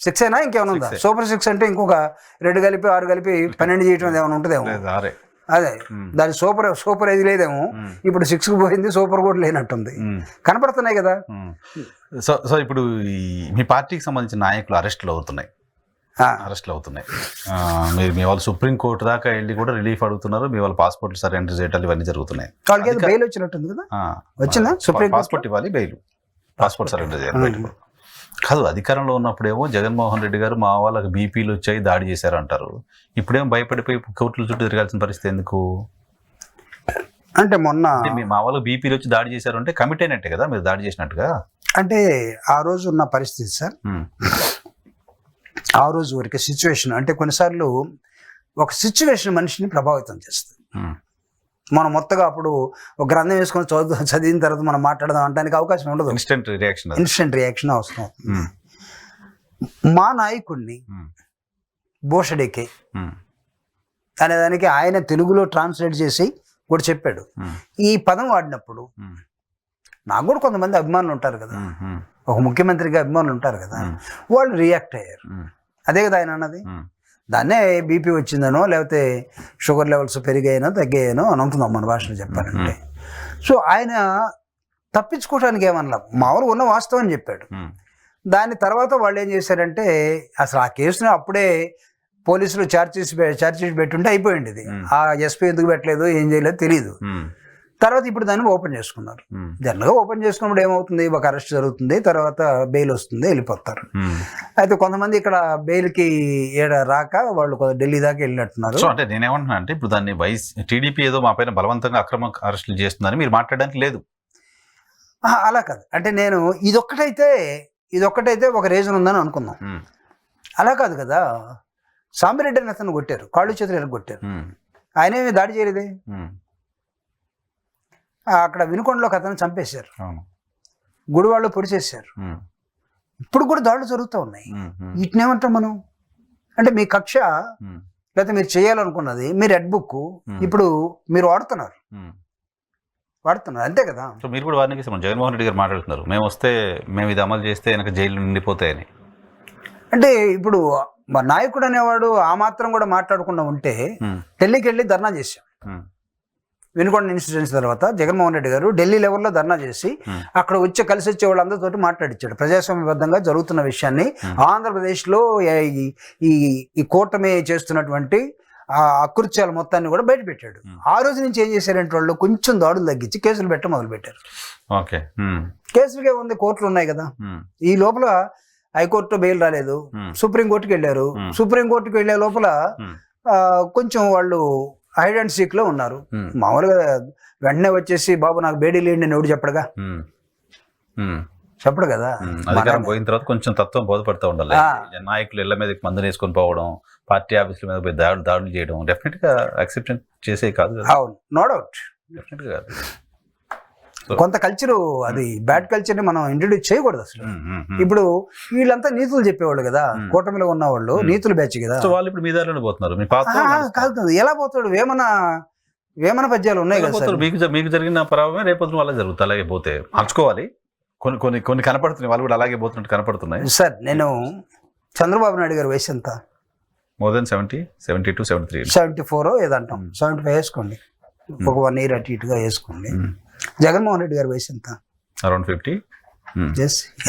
6 అయినా ఇంకేమైనా ఉందా? సూపర్ 6 అంటే ఇంకొక 2 కలిపి 6 కలిపి 12 చేయటం ఏమైనా ఉంటుందేమో. అదే దాని సూపర్ ఇది లేదేమో. ఇప్పుడు 6కు పోయింది, సూపర్ కూడా లేనట్టుంది. కనపడుతున్నాయి కదా. సో ఇప్పుడు మీ పార్టీకి సంబంధించిన నాయకులు అరెస్టులు అవుతున్నాయి. మీరు మీ వాళ్ళు సుప్రీంకోర్టు దాకా వెళ్ళి కూడా రిలీఫ్ అడుగుతున్నారు. మీ వాళ్ళు పాస్పోర్ట్లు సరెండర్ చేయటాలు ఇవన్నీ జరుగుతున్నాయి. బెయిల్ వచ్చినట్టుంది కదా, వచ్చిందా? సుప్రీం పాస్పోర్ట్ ఇవ్వాలి, బెయిల్, పాస్పోర్ట్ సరెండర్ చేయాలి. కాదు, అధికారంలో ఉన్నప్పుడేమో జగన్మోహన్ రెడ్డి గారు మా వాళ్ళకి బీపీలు వచ్చాయి దాడి చేశారు అంటారు. ఇప్పుడేమో భయపడిపోయి కోర్టుల చుట్టూ తిరగాల్సిన పరిస్థితి ఎందుకు? అంటే మొన్న మా వాళ్ళకి బీపీలు వచ్చి దాడి చేశారు అంటే కమిట్ అయినట్టే కదా, మీరు దాడి చేసినట్టుగా. అంటే ఆ రోజు ఉన్న పరిస్థితి సార్, ఆ రోజు వరకు సిచ్యువేషన్. అంటే కొన్నిసార్లు ఒక సిచ్యువేషన్ మనిషిని ప్రభావితం చేస్తుంది. మనం మొత్తగా అప్పుడు ఒక గ్రంథం వేసుకొని చదివిన తర్వాత మనం మాట్లాడదాం అనడానికి అవకాశం ఉండదు. ఇన్స్టెంట్ రియాక్షన్ అవసరం అవుతుంది. మా నాయకుడిని బోషడేకే అనేదానికి ఆయన తెలుగులో ట్రాన్స్లేట్ చేసి కూడా చెప్పాడు. ఈ పదం వాడినప్పుడు నాకు కూడా కొంతమంది అభిమానులు ఉంటారు కదా, ఒక ముఖ్యమంత్రిగా అభిమానులు ఉంటారు కదా, వాళ్ళు రియాక్ట్ అయ్యారు. అదే కదా ఆయన అన్నది. దాన్నే బీపీ వచ్చిందనో లేకపోతే షుగర్ లెవెల్స్ పెరిగాయనో తగ్గాయనో అని అనుకుందాం మన భాషలో చెప్పారంటే. సో ఆయన తప్పించుకోవడానికి ఏమన్నా మామూలుగా ఉన్న వాస్తవం చెప్పాడు. దాని తర్వాత వాళ్ళు ఏం చేశారంటే అసలు ఆ కేసుని అప్పుడే పోలీసులు ఛార్జ్ షీట్ పెట్టుంటే అయిపోయింది. ఆ ఎస్పీ ఎందుకు పెట్టలేదు, ఏం చేయలేదు తెలియదు. తర్వాత ఇప్పుడు దాన్ని ఓపెన్ చేసుకున్నారు. జనరల్గా ఓపెన్ చేసుకున్నప్పుడు ఏమవుతుంది, ఒక అరెస్ట్ జరుగుతుంది, తర్వాత బెయిల్ వస్తుంది, వెళ్ళిపోతారు. అయితే కొంతమంది ఇక్కడ బెయిల్కి రాక వాళ్ళు ఢిల్లీ దాకా వెళ్ళినట్టున్నారు. సో అంటే నేనేమంటున్నా అంటే ఇప్పుడు దాన్ని టీడీపీ ఏదో మా పైన బలవంతంగా అక్రమ అరెస్టులు చేస్తుందని మీరు మాట్లాడడానికి లేదు. అలా కాదు, అంటే నేను ఇదొక్కటైతే ఒక రీజన్ ఉందని అనుకుందాం. అలా కాదు కదా, సాంబిరెడ్డి అని అతను కొట్టారు, కాళ్ళు చేతులు కొట్టారు, ఆయన ఏమి దాడి చేయలేదే. అక్కడ వినుకొండలో అతను చంపేశారు, గుడివాళ్ళు పొడి చేశారు, ఇప్పుడు కూడా దాడులు జరుగుతూ ఉన్నాయి. వీటిని ఏమంటాం మనం అంటే మీ కక్ష లేకపోతే మీరు చేయాలనుకున్నది మీ రెడ్ బుక్ ఇప్పుడు మీరు వాడుతున్నారు అంతే కదా. సో మీరు కూడా వారికి జగన్మోహన్ రెడ్డి గారు మాట్లాడుతున్నారు, మేము ఇది అమలు చేస్తే వెనక జైలు నిండిపోతాయని. అంటే ఇప్పుడు మా నాయకుడు అనేవాడు ఆ మాత్రం కూడా మాట్లాడకుండా ఉంటే ఢిల్లీకి వెళ్ళి ధర్నా చేశాం. వినుకొండ ఇన్సిడెంట్స్ తర్వాత జగన్మోహన్ రెడ్డి గారు ఢిల్లీ లెవెల్లో ధర్నా చేసి అక్కడ కలిసి వచ్చే వాళ్ళందరితో మాట్లాడించాడు. ప్రజాస్వామ్యబద్ధంగా జరుగుతున్న విషయాన్ని ఆంధ్రప్రదేశ్లో ఈ కూటమి చేస్తున్నటువంటి అకృత్యాల మొత్తాన్ని కూడా బయట పెట్టాడు. ఆ రోజు నుంచి ఏం చేశారంటే వాళ్ళు కొంచెం దాడులు తగ్గించి కేసులు పెట్ట మొదలు పెట్టారు. కేసులుగా ఉంది, కోర్టులు ఉన్నాయి కదా. ఈ లోపల హైకోర్టు బెయిల్ రాలేదు, సుప్రీంకోర్టుకి వెళ్ళారు. సుప్రీంకోర్టుకి వెళ్ళే లోపల కొంచెం వాళ్ళు హైడ్ అండ్ సీక్ లో ఉన్నారు. మామూలుగా వెంటనే వచ్చేసి బాబు నాకు బేడీ లేండి అని ఎవడు చెప్పడు కదా. అధికారం పోయిన తర్వాత కొంచెం తత్వం బోధపడుతూ ఉండాలి. నాయకులు ఇళ్ల మీద మందు వేసుకొని పోవడం, పార్టీ ఆఫీసుల మీద పోయి దాడులు చేయడం డెఫినెట్ గా యాక్సెప్టెన్స్ చేసే కాదు. అవును, నో డౌట్, డెఫినెట్ గా కాదు. కొంత కల్చర్, అది బ్యాడ్ కల్చర్ ని మనం ఇంట్రడ్యూస్ చేయకూడదు అసలు. ఇప్పుడు వీళ్ళంతా నీతులు చెప్పేవాళ్ళు కదా, కూటమిలో ఉన్న వాళ్ళు నీతులు బ్యాచ్ కదా. వాళ్ళు ఇప్పుడు మీ దారిలోనే పోతున్నారు. కాదు, ఎలా పోతాడు? వేమన పద్యాలు ఉన్నాయి కదా. మీకు జరిగిన ప్రభావమే రేపొద్దున వాళ్ళకి జరుగుతుంది. అలాగే పోతే మార్చుకోవాలి. కొన్ని కనపడుతున్నాయి, వాళ్ళు కూడా అలాగే పోతున్నట్టు కనపడుతున్నాయి. సార్, నేను చంద్రబాబు నాయుడు గారి వయసు ఎంత? మోర్ దెన్ 70, 72, 73, 74 ఏదంటాం, 75 వేసుకోండి, ఒక 1 year అటు ఇటుగా వేసుకోండి. జగన్మోహన్ రెడ్డి గారి వయసు ఎంత? అరౌండ్ 50.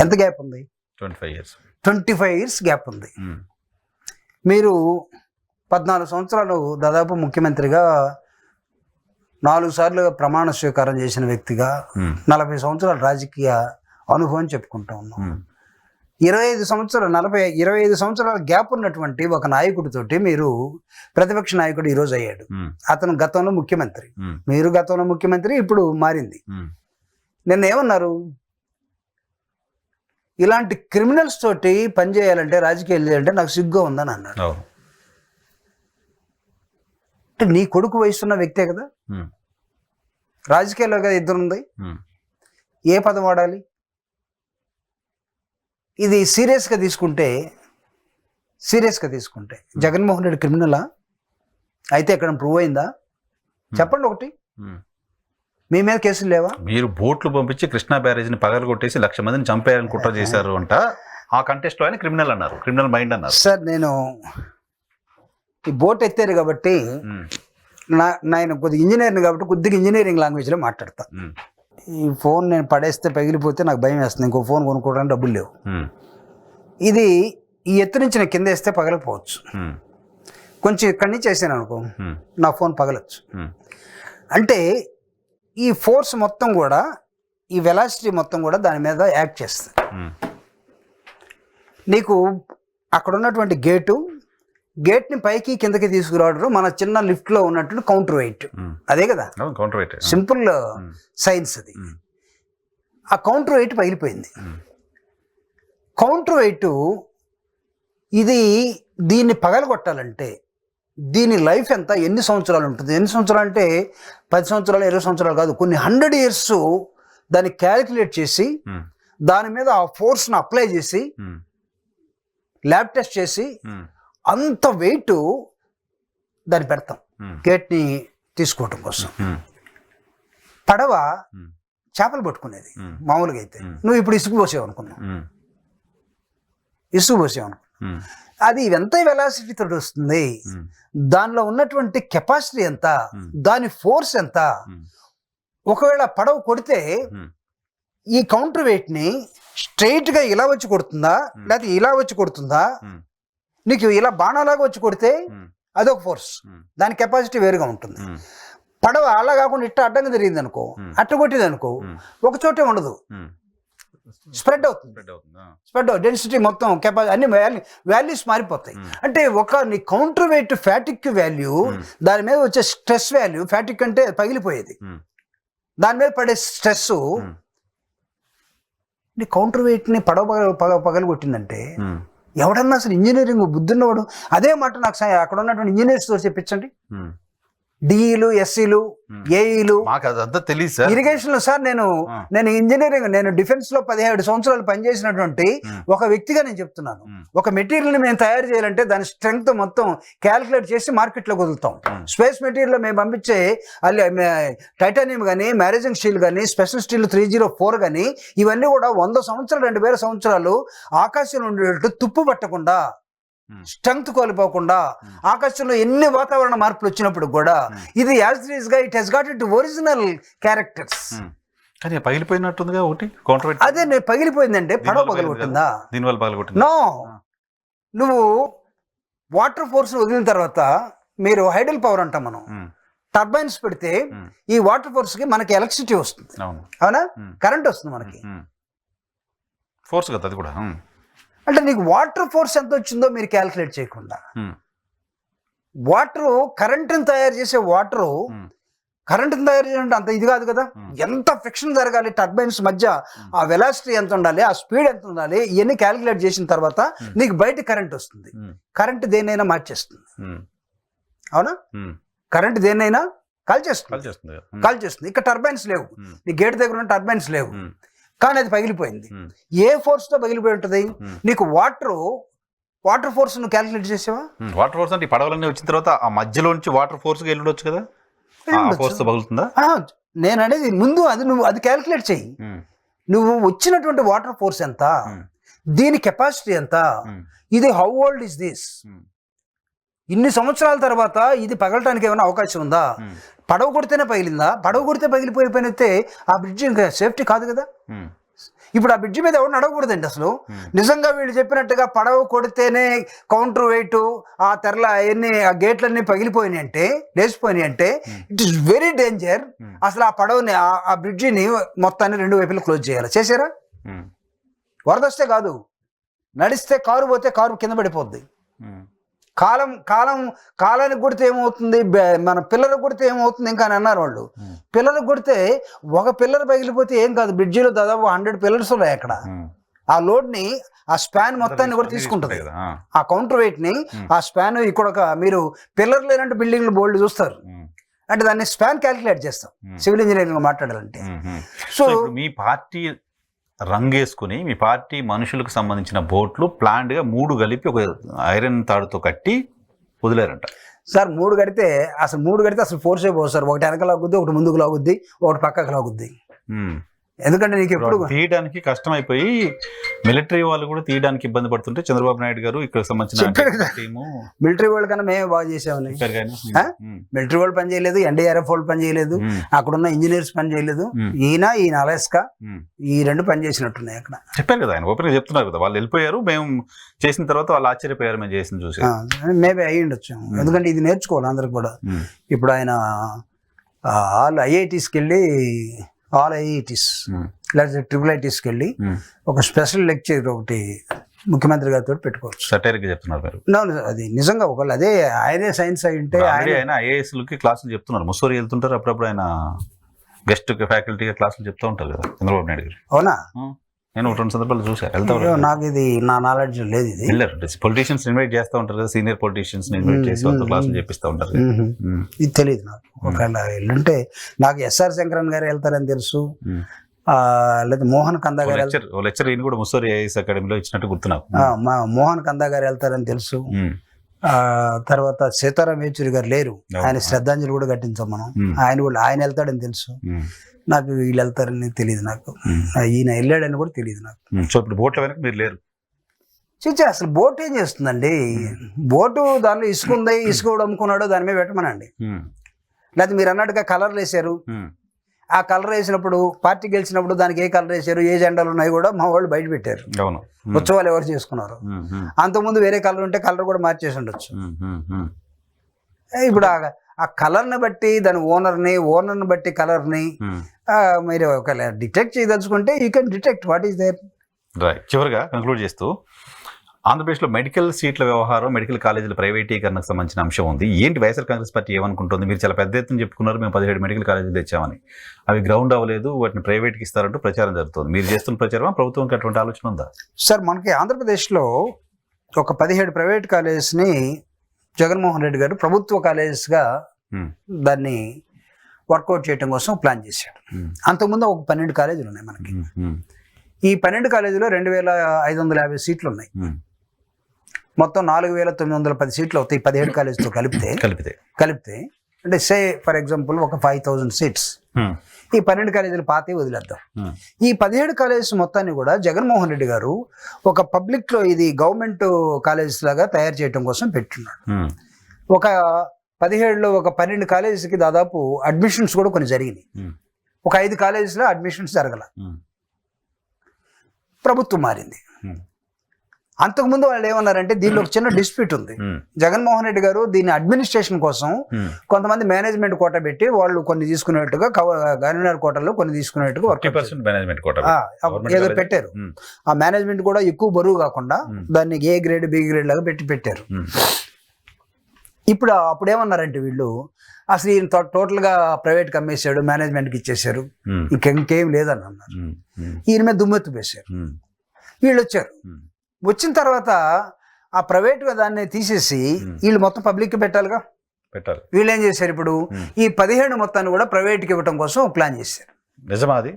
ఎంత గ్యాప్ ఉంది? 25 years. 25 years గ్యాప్ ఉంది. మీరు 14 సంవత్సరాలు దాదాపు ముఖ్యమంత్రిగా, 4 సార్లు ప్రమాణ స్వీకారం చేసిన వ్యక్తిగా, 40 సంవత్సరాల రాజకీయ అనుభవం చెప్పుకుంటా ఉన్నాం. 25 సంవత్సరాల గ్యాప్ ఉన్నటువంటి ఒక నాయకుడితోటి మీరు ప్రతిపక్ష నాయకుడు ఈరోజు అయ్యాడు. అతను గతంలో ముఖ్యమంత్రి, మీరు గతంలో ముఖ్యమంత్రి, ఇప్పుడు మారింది. నిన్న ఏమన్నారు? ఇలాంటి క్రిమినల్స్ తోటి పనిచేయాలంటే, రాజకీయాలు చేయాలంటే నాకు సిగ్గు ఉందని అన్నాడు. అంటే నీ కొడుకు వయసున్న వ్యక్తే కదా, రాజకీయాల్లో కదా ఇద్దరు ఉంది, ఏ పదం వాడాలి? ఇది సీరియస్గా తీసుకుంటే జగన్మోహన్ రెడ్డి క్రిమినలా అయితే ఎక్కడ ప్రూవ్ అయిందా? చెప్పండి ఒకటి. మీ మీద కేసులు లేవా? మీరు బోట్లు పంపించి కృష్ణా బ్యారేజ్ని పగలగొట్టేసి 1,00,000 మందిని చంపేయాలని కుట్ర చేశారు అంట. ఆ కంటెస్ట్లో ఆయన క్రిమినల్ అన్నారు, క్రిమినల్ మైండ్ అన్నారు. సార్, నేను ఈ బోట్ ఎత్తారు కాబట్టి నేను కొద్దిగా ఇంజనీరింగ్ కాబట్టి కొద్దిగా ఇంజనీరింగ్ లాంగ్వేజ్లో మాట్లాడతా. ఈ ఫోన్ నేను పడేస్తే పగిలిపోతే నాకు భయం వేస్తుంది, ఇంకో ఫోన్ కొనుక్కోవడానికి డబ్బులు లేవు. ఇది ఈ ఎత్తు నుంచి నేను కింద వేస్తే పగలకపోవచ్చు, కొంచెం ఇక్కడి నుంచి వేసాను అనుకో నా ఫోన్ పగలచ్చు. అంటే ఈ ఫోర్స్ మొత్తం కూడా, ఈ వెలాసిటీ మొత్తం కూడా దాని మీద యాక్ట్ చేస్తుంది. నీకు అక్కడ ఉన్నటువంటి గేట్ని పైకి కిందకి తీసుకురావడం మన చిన్న లిఫ్ట్లో ఉన్నట్టు కౌంటర్ వెయిట్, అదే కదా కౌంటర్ వెయిట్, సింపుల్ సైన్స్ అది. ఆ కౌంటర్ వెయిట్ పగిలిపోయింది. కౌంటర్ వెయిట్ దీన్ని పగలగొట్టాలంటే దీని లైఫ్ ఎంత, ఎన్ని సంవత్సరాలు ఉంటుంది? ఎన్ని సంవత్సరాలు అంటే 10 సంవత్సరాలు, 20 సంవత్సరాలు కాదు, కొన్ని 100 years దాన్ని క్యాలిక్యులేట్ చేసి దాని మీద ఆ ఫోర్స్ని అప్లై చేసి ల్యాబ్ టెస్ట్ చేసి అంత వెయిట్ దాన్ని పెడతాం గేట్ని తీసుకోవటం కోసం. పడవ చేపలు పట్టుకునేది మామూలుగా అయితే, నువ్వు ఇప్పుడు ఇసుకు పోసావు అనుకున్నావు, అది ఎంత వెలాసిటీ తోటి వస్తుంది, దానిలో ఉన్నటువంటి కెపాసిటీ ఎంత, దాని ఫోర్స్ ఎంత. ఒకవేళ పడవ కొడితే ఈ కౌంటర్ వెయిట్ ని స్ట్రైట్ గా ఇలా వచ్చి కొడుతుందా, లేకపోతే ఇలా వచ్చి కొడుతుందా, నీకు ఇలా బాణాలాగా వచ్చి కొడితే అదొక ఫోర్స్, దాని కెపాసిటీ వేరుగా ఉంటుంది. పడవ అలా కాకుండా ఇట్ట అడ్డంగా తిరిగింది అనుకో, అట్ట కొట్టింది అనుకో, ఒక చోటే ఉండదు, స్ప్రెడ్ అవుతుంది. స్ప్రెడ్ డెన్సిటీ మొత్తం కెపాసిటీ అన్ని వాల్యూస్ మారిపోతాయి. అంటే నీ కౌంటర్ వెయిట్ ఫ్యాటిక్ వాల్యూ, దాని మీద వచ్చే స్ట్రెస్ వాల్యూ, ఫ్యాటిక్ అంటే పగిలిపోయేది, దాని మీద పడే స్ట్రెస్ నీ కౌంటర్ వెయిట్ ని పగలు కొట్టిందంటే ఎవడన్నా అసలు ఇంజనీరింగ్ బుద్ధున్నవాడు అదే మాట నాకు అక్కడ ఉన్నటువంటి ఇంజనీర్స్ తో చెప్పించండి. డిఈలు, ఎస్సీలు, ఏఈలు, ఇరిగేషన్ లో సార్ నేను ఇంజనీరింగ్, నేను డిఫెన్స్ లో 17 సంవత్సరాలు పనిచేసినటువంటి ఒక వ్యక్తిగా నేను చెప్తున్నాను. ఒక మెటీరియల్ ని మేము తయారు చేయాలంటే దాని స్ట్రెంగ్త్ మొత్తం క్యాలిక్యులేట్ చేసి మార్కెట్ లో వదులుతాం. స్పేస్ మెటీరియల్ లో మేము పంపించే టైటానియం కానీ, మ్యారేజింగ్ స్టీల్ కానీ, స్పెషల్ స్టీల్ 304 కానీ, ఇవన్నీ కూడా 100 సంవత్సరాలు 2000 సంవత్సరాలు ఆకాశంలో ఉండేటట్టు తుప్పు పట్టకుండా, స్ట్రెంగ్త్ కోల్పోకుండా, ఆకాశంలో ఎన్ని వాతావరణ మార్పులు వచ్చినప్పుడు కూడా ఇది యాజ్ ఇట్ ఈస్ గా it has got it original characters. కానీ పగిలిపోయినట్టుందిగా ఒకటి కౌంటర్ వెయిట్. అదే నేను పగిలిపోయిందంటే పడవ పగలగొట్టిందా? దీనివల్ల పగలగొట్టింది. నో, నువ్వు వాటర్ ఫోర్స్ వదిలిన తర్వాత మీరు హైడల్ పవర్ అంటాం మనం, టర్బైన్స్ పెడితే ఈ వాటర్ ఫోర్స్ కి మనకి ఎలక్ట్రిసిటీ వస్తుంది, అవునా, కరెంట్ వస్తుంది మనకి, ఫోర్స్ కదా అది కూడా. అంటే నీకు వాటర్ ఫోర్స్ ఎంత వచ్చిందో మీరు క్యాల్కులేట్ చేయకుండా, వాటర్ కరెంటుని తయారు చేసే వాటరు కరెంటుని తయారు చేయాలంటే అంత ఇది కాదు కదా, ఎంత ఫ్రిక్షన్ జరగాలి టర్బైన్స్ మధ్య, ఆ వెలాసిటీ ఎంత ఉండాలి, ఆ స్పీడ్ ఎంత ఉండాలి, ఇవన్నీ క్యాల్కులేట్ చేసిన తర్వాత నీకు బయట కరెంట్ వస్తుంది. కరెంట్ దేన్నైనా మార్చేస్తుంది, అవునా, కరెంట్ దేన్నైనా కాల్ చేస్తుంది. ఇక్కడ టర్బైన్స్ లేవు, నీ గేట్ దగ్గర ఉన్న టర్బైన్స్ లేవు, కానీ అది పగిలిపోయింది. ఏ ఫోర్స్ తో పగిలిపోయి ఉంటుంది? నీకు వాటర్ ఫోర్స్ నువ్వు క్యాలిక్యులేట్ చేసావా? వాటర్ ఫోర్స్ అంటే పడవలన్నీ వచ్చిన తర్వాత ఆ మధ్యలో నుంచి వాటర్ ఫోర్స్ కి వెళ్ళొచ్చు కదా, ఫోర్స్ తో పగులుతుందా? నేను అనేది ముందు అది క్యాలిక్యులేట్ చెయ్యి. నువ్వు వచ్చినటువంటి వాటర్ ఫోర్స్ ఎంత, దీని కెపాసిటీ ఎంత, ఇది హౌ ఓల్డ్ ఇస్ దిస్, ఇన్ని సంవత్సరాల తర్వాత ఇది పగలటానికి ఏమైనా అవకాశం ఉందా? పడవ కొడితేనే పగిలిందా? పడవ కొడితే పగిలిపోయిపోయినైతే ఆ బ్రిడ్జ్ ఇంకా సేఫ్టీ కాదు కదా. ఇప్పుడు ఆ బ్రిడ్జ్ మీద ఎవరు నడవకూడదండి అసలు. నిజంగా వీళ్ళు చెప్పినట్టుగా పడవ కొడితేనే కౌంటర్ వెయిట్, ఆ తెరల అవన్నీ, ఆ గేట్లన్నీ పగిలిపోయినాయి అంటే, లేచిపోయినాయి అంటే ఇట్ ఈస్ వెరీ డేంజర్. అసలు ఆ పడవని, ఆ బ్రిడ్జిని మొత్తాన్ని 2 వైపులు క్లోజ్ చేయాలి. చేశారా? వరద వస్తే కాదు, నడిస్తే కారు పోతే కారు కింద పడిపోద్ది. కాలానికి కొడితే ఏమవుతుంది, మన పిల్లలకు కొడితే ఏమవుతుంది ఇంకా అని అన్నారు వాళ్ళు. పిల్లలకు కొడితే ఒక పిల్లర్ పగిలిపోతే ఏం కాదు, బ్రిడ్జిలో దాదాపు 100 పిల్లర్స్ ఉన్నాయి అక్కడ. ఆ లోడ్ ని, ఆ స్పాన్ మొత్తాన్ని కూడా తీసుకుంటుంది, ఆ కౌంటర్ వెయిట్ ని. ఆ స్పాన్ ఇక్కడ మీరు పిల్లర్ లేనంటే బిల్డింగ్లు బోల్డ్ చూస్తారు, అంటే దాన్ని స్పాన్ క్యాలిక్యులేట్ చేస్తాం సివిల్ ఇంజనీరింగ్ మాట్లాడాలంటే. సో మీ పార్టీ రంగేసుకుని మీ పార్టీ మనుషులకు సంబంధించిన బోట్లు ప్లాంట్ గా 3 కలిపి ఒక ఐరన్ తాడుతో కట్టి వదిలేరంట సార్. 3 కడితే అసలు ఫోర్సే పోదు సార్. ఒకటి వెనక లాగుద్ది, ఒకటి ముందుకు లాగుద్ది, ఒకటి పక్కకు లాగుద్ది. ఎందుకంటే నీకు ఎప్పుడు తీయడానికి కష్టం అయిపోయి మిలిటరీ వాళ్ళు కూడా తీయడానికి ఇబ్బంది పడుతుంటే చంద్రబాబు నాయుడు గారు ఇక్కడ సంబంధించిన మిలిటరీ వాళ్ళు కన్నా మేమే బాగా చేసామని. మిలిటరీ వాళ్ళు పని చేయలేదు, ఎన్డీఆర్ఎఫ్ వాళ్ళు పని చేయలేదు, అక్కడున్న ఇంజనీర్స్ పని చేయలేదు, ఈయన అలెస్కా ఈ 2 పని చేసినట్టున్నాయి అక్కడ. చెప్పారు కదా, ఆయన ఓపెన్ గా చెప్తున్నారు కదా, వాళ్ళు వెళ్ళిపోయారు, మేము చేసిన తర్వాత వాళ్ళు ఆశ్చర్యపోయారు మేము చేసిన చూసి. మేబీ అయ్యి ఉండొచ్చు, ఎందుకంటే ఇది నేర్చుకోవాలి అందరికి కూడా. ఇప్పుడు ఆయన ఆల్ ఐఐటీస్కి వెళ్ళి, ఆల్ ఐఐటీస్ లేదా ట్రిపుల్ ఐటీస్కి వెళ్ళి ఒక స్పెషల్ లెక్చర్ ఒకటి ముఖ్యమంత్రి గారితో పెట్టుకోవచ్చు. సటైర్గా చెప్తున్నారు మీరు. అది నిజంగా ఒకళ్ళు అదే ఆయనే సైన్స్ అయి ఉంటే ఆయన ఐఏఎస్లకి క్లాసులు చెప్తున్నారు. ముస్సోరి వెళ్తుంటారు, అప్పుడప్పుడు ఆయన గెస్ట్ ఫ్యాకల్టీగా క్లాసులు చెప్తూ ఉంటారు కదా చంద్రబాబు నాయుడు గారు. అవునా? నేను 2 సందర్భాలు చూసాను. వెళ్తా నాకు ఇది నా నాలెడ్జ్ లేదు. ఇది వెళ్ళారు, పొలిటీషియన్స్ ఇన్వైట్ చేస్తూ ఉంటారు కదా, సీనియర్ పొలిటీషియన్స్ ఇన్వైట్ చేసి వాళ్ళతో క్లాసులు చెప్పిస్తూ ఉంటారు. ఇది తెలియదు నాకు. ఒకవేళ వెళ్ళుంటే నాకు ఎస్ఆర్ శంకరన్ గారు వెళ్తారని తెలుసు, లేదా మోహన్ కందా గారు లెక్చర్ ఈయన కూడా ముస్సోరి ఐఏఎస్ అకాడమీలో ఇచ్చినట్టు గుర్తు నాకు. మోహన్ కందా గారు వెళ్తారని తెలుసు. తర్వాత సీతారాం యేచూరి గారు లేరు, ఆయన శ్రద్ధాంజలి కూడా కట్టించాం మనం. ఆయన వెళ్తాడని తెలుసు నాకు. వీళ్ళు వెళ్తారని తెలియదు నాకు, ఈయన వెళ్ళాడని కూడా తెలియదు నాకు. సో ఇప్పుడు బోట్ల వెనక మీరు లేరు. అసలు బోట్ ఏం చేస్తుందండి? బోటు దానిలో ఇసుక ఉంది, ఇసుక కూడా అమ్ముకున్నాడు, దాని మీద పెట్టమనండి. లేకపోతే మీరు అన్నట్టుగా కలర్లు వేసారు, ఆ కలర్ వేసినప్పుడు పార్టీ గెలిచినప్పుడు దానికి ఏ కలర్ వేసారు, ఏ జెండాలు ఉన్నాయి కూడా మా వాళ్ళు బయట పెట్టారు. ఉత్సవాలు ఎవరు చేసుకున్నారు. అంతకుముందు వేరే కలర్ ఉంటే కలర్ కూడా మార్చేసి ఉండొచ్చు. ఇప్పుడు ఆ కలర్ని బట్టి దాని ఓనర్ని బట్టి కలర్ని మీరు ఒక డిటెక్ట్ చేయదలుచుకుంటే you can detect what is there. Right. చివరిగా కంక్లూడ్ చేస్తూ, ఆంధ్రప్రదేశ్లో మెడికల్ సీట్ల వ్యవహారం, మెడికల్ కాలేజీల ప్రైవేటీకరణకు సంబంధించిన అంశం ఉంది. ఏంటి వైఎస్ఆర్ కాంగ్రెస్ పార్టీ ఏమనుకుంటుంది? మీరు చాలా పెద్ద ఎత్తున చెప్పుకున్నారు, మేము 17 మెడికల్ కాలేజీలు తెచ్చామని. అవి గ్రౌండ్ అవ్వలేదు, వాటిని ప్రైవేట్కి ఇస్తారంటూ ప్రచారం జరుగుతుంది. మీరు చేస్తున్న ప్రచారం ప్రభుత్వంకి అటువంటి ఆలోచన ఉందా? సార్, మనకి ఆంధ్రప్రదేశ్లో ఒక 17 ప్రైవేట్ కాలేజెస్ని జగన్మోహన్ రెడ్డి గారు ప్రభుత్వ కాలేజెస్గా దాన్ని వర్కౌట్ చేయడం కోసం ప్లాన్ చేశాడు. అంతకుముందు ఒక 12 కాలేజీలు ఉన్నాయి మనకి. ఈ 12 కాలేజీలో 2550 సీట్లు ఉన్నాయి. మొత్తం 4910 సీట్లు అవుతాయి 17 కాలేజీతో కలిపితే. అంటే సే ఫర్ ఎగ్జాంపుల్ ఒక 5000 సీట్స్. ఈ 12 కాలేజీలు పాతే వదిలేద్దాం. ఈ 17 కాలేజెస్ మొత్తాన్ని కూడా జగన్మోహన్ రెడ్డి గారు ఒక పబ్లిక్ లో ఇది గవర్నమెంట్ కాలేజెస్ లాగా తయారు చేయడం కోసం పెట్టున్నాడు. ఒక 17లో ఒక 12 కాలేజెస్కి దాదాపు అడ్మిషన్స్ కూడా కొన్ని జరిగినాయి. ఒక 5 కాలేజెస్లో అడ్మిషన్స్ జరగల. ప్రభుత్వం మారింది. అంతకుముందు వాళ్ళు ఏమన్నారంటే దీనిలో ఒక చిన్న డిస్ప్యూట్ ఉంది. జగన్మోహన్ రెడ్డి గారు దీని అడ్మినిస్ట్రేషన్ కోసం కొంతమంది మేనేజ్మెంట్ కోట పెట్టి వాళ్ళు కొన్ని తీసుకునేట్టుగా, గవర్నర్ కోటలో కొన్ని తీసుకునేట్టుగా ఏదో పెట్టారు. ఆ మేనేజ్మెంట్ కూడా ఎక్కువ బరువు కాకుండా దాన్ని ఏ గ్రేడ్ బి గ్రేడ్ లాగా పెట్టారు. అప్పుడు ఏమన్నారంటే వీళ్ళు అసలు ఈయన టోటల్ గా ప్రైవేట్ కి అమ్మేశాడు, మేనేజ్మెంట్కి ఇచ్చేసారు, ఇంకేం లేదని అన్నారు. ఈయన మీద దుమ్మెత్తు వేశారు. వీళ్ళు వచ్చారు. వచ్చిన తర్వాత ఆ ప్రైవేట్ దాన్ని తీసేసి వీళ్ళు మొత్తం పబ్లిక్ కి పెట్టాలి. వీళ్ళు ఏం చేశారు, ఇప్పుడు ఈ 17 మొత్తాన్ని కూడా ప్రైవేట్ కి ఇవ్వడం కోసం ప్లాన్ చేశారు. నిజమాది?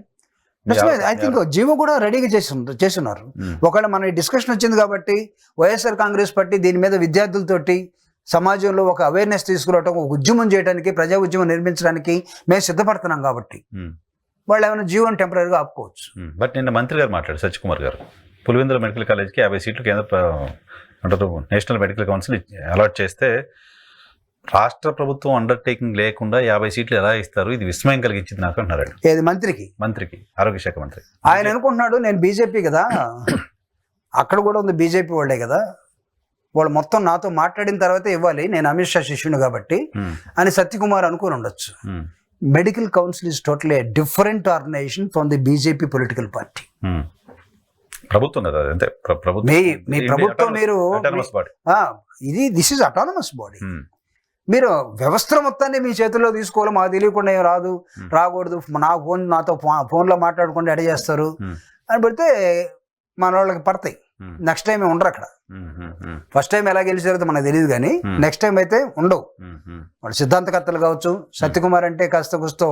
ఐ థింక్ జీవో కూడా రెడీగా చేస్తున్నారు. ఒకవేళ మన డిస్కషన్ వచ్చింది కాబట్టి వైఎస్ఆర్ కాంగ్రెస్ పార్టీ దీని మీద విద్యార్థులతోటి సమాజంలో ఒక అవేర్నెస్ తీసుకురావడం, ఒక ఉద్యమం చేయడానికి, ప్రజా ఉద్యమం నిర్మించడానికి మేము సిద్ధపడుతున్నాం కాబట్టి వాళ్ళు ఏమైనా జీవోని టెంపరీగా ఆపుకోవచ్చు. బట్ నిన్న మంత్రి గారు మాట్లాడారు, సత్యకుమార్ గారు, పులివెందుల మెడికల్ కాలేజ్కి 50 సీట్లు నేషనల్ మెడికల్ కౌన్సిల్ అలాట్ చేస్తే రాష్ట్ర ప్రభుత్వం అండర్టేకింగ్ లేకుండా 50 సీట్లు ఎలా ఇస్తారు? ఇది విస్మయం కలిగించింది నాకు అంటున్నారు. ఏది మంత్రికి ఆరోగ్య శాఖ మంత్రి ఆయన అనుకుంటున్నాడు నేను బీజేపీ కదా, అక్కడ కూడా ఉంది బీజేపీ వాళ్ళే కదా, వాళ్ళు మొత్తం నాతో మాట్లాడిన తర్వాత ఇవ్వాలి, నేను అమిత్ షా శిష్యుని కాబట్టి అని సత్యకుమార్ అనుకుని ఉండొచ్చు. Medical council is totally different organisation from the BJP political party. ప్రభుత్వం కదా, అంటే మీ ప్రభుత్వం, మీరు దిస్ ఈజ్ అటానమస్ బాడీ. మీరు వ్యవస్థ మొత్తాన్ని మీ చేతుల్లో తీసుకోవాలి. మాకు తెలియకుండా ఏం రాకూడదు, నాతో ఫోన్లో మాట్లాడకుండా ఎడ చేస్తారు అని పెడితే మన వాళ్ళకి పడతాయి. నెక్స్ట్ టైం ఉండరు అక్కడ. ఫస్ట్ టైం ఎలా గెలిచారో మనకు తెలియదు, కానీ నెక్స్ట్ టైం అయితే ఉండవు. వాళ్ళు సిద్ధాంతకర్తలు కావచ్చు, సత్యకుమార్ అంటే కాస్త కూస్తో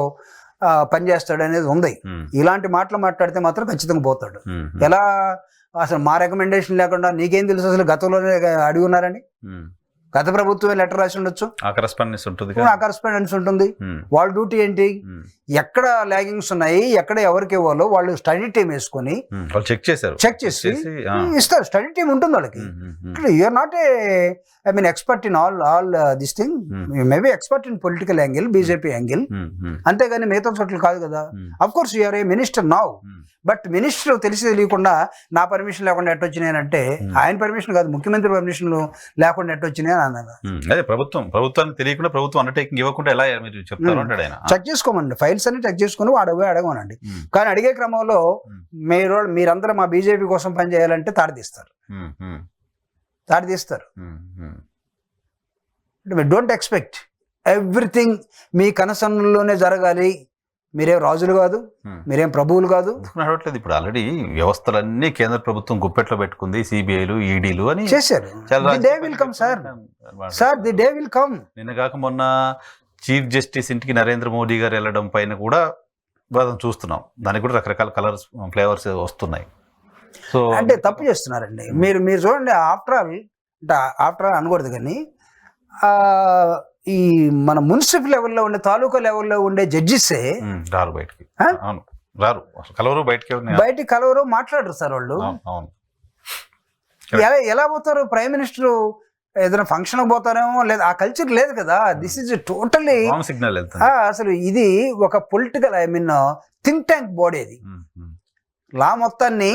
పనిచేస్తాడు అనేది ఉంది. ఇలాంటి మాటలు మాట్లాడితే మాత్రం ఖచ్చితంగా పోతాడు. ఎలా అసలు మా రికమెండేషన్ లేకుండా నీకేం తెలుసు అసలు గతంలోనే అడిగి ఉన్నారని? గత ప్రభుత్వమే లెటర్ రాసి ఉండొచ్చు, ఆ కరెస్పాండెన్స్ ఉంటుంది. వాళ్ళ డ్యూటీ ఏంటి? ఎక్కడ ల్యాగింగ్స్ ఉన్నాయి, ఎక్కడ ఎవరికి ఇవ్వాలో వాళ్ళు స్టడీ టీమ్ వేసుకొని చెక్ చేసి ఇస్తారు. స్టడీ టీమ్ ఉంటుంది వాళ్ళకి. You're not expert in all this thing. Maybe expert in political angle, BJP angle, అంతేగాని మిగతా చోట్ల కాదు కదా. Of course you're a minister now, but minister తెలిసి తెలియకుండా నా పర్మిషన్ లేకుండా ఎట్టొచ్చినాయనంటే, ఆయన పర్మిషన్ కాదు, ముఖ్యమంత్రి పర్మిషన్ లేకుండా ఎట్టొచ్చినాయి అని అన్నారు. అదే ప్రభుత్వానికి తెలియకుండా, ప్రభుత్వం అండర్టేకింగ్ ఇవ్వకుండా ఎలా మీరు చెప్తారు అంటాడు ఆయన. చెక్ చేసుకోమండి, ఫైల్స్ అన్ని చెక్ చేసుకుని అడగమనండి. కానీ అడిగే క్రమంలో మీరందరూ మా బీజేపీ కోసం పనిచేయాలంటే తాడదీస్తారు. డోంట్ ఎక్స్పెక్ట్ ఎవ్రీథింగ్ మీ కనసన్నుల్లోనే జరగాలి. మీరేం రాజులు కాదు, మీరేం ప్రభువులు కాదు. ఇప్పుడు ఆల్రెడీ వ్యవస్థలన్నీ కేంద్ర ప్రభుత్వం గుప్పెట్లో పెట్టుకుంది, సిబిఐలు, ఈడీలు అని చేశారు. They will come sir, the day will come. నిన్న కాక మొన్న చీఫ్ జస్టిస్ ఇంటికి నరేంద్ర మోడీ గారు వెళ్ళడం పైన కూడా చూస్తున్నాం. దానికి కూడా రకరకాల కలర్స్, ఫ్లేవర్స్ వస్తున్నాయి. సో అంటే తప్పు చేస్తున్నారండి మీరు చూడండి. ఆఫ్టర్ ఆల్ అనకూడదు, కానీ ఈ మన మున్సిపల్ లెవెల్లో ఉండే, తాలూకా లెవెల్లో ఉండే జడ్జిసే రారు బయటికి, బయటికి కలవరు, మాట్లాడరు సార్ వాళ్ళు. ఎలా పోతారు? ప్రైమ్ మినిస్టర్ ఏదైనా ఫంక్షన్ పోతారేమో, లేదా ఆ కల్చర్ లేదు కదా. This is totally signal. అసలు ఇది ఒక పొలిటికల్ థింక్ ట్యాంక్ బాడీ. అది లా మొత్తాన్ని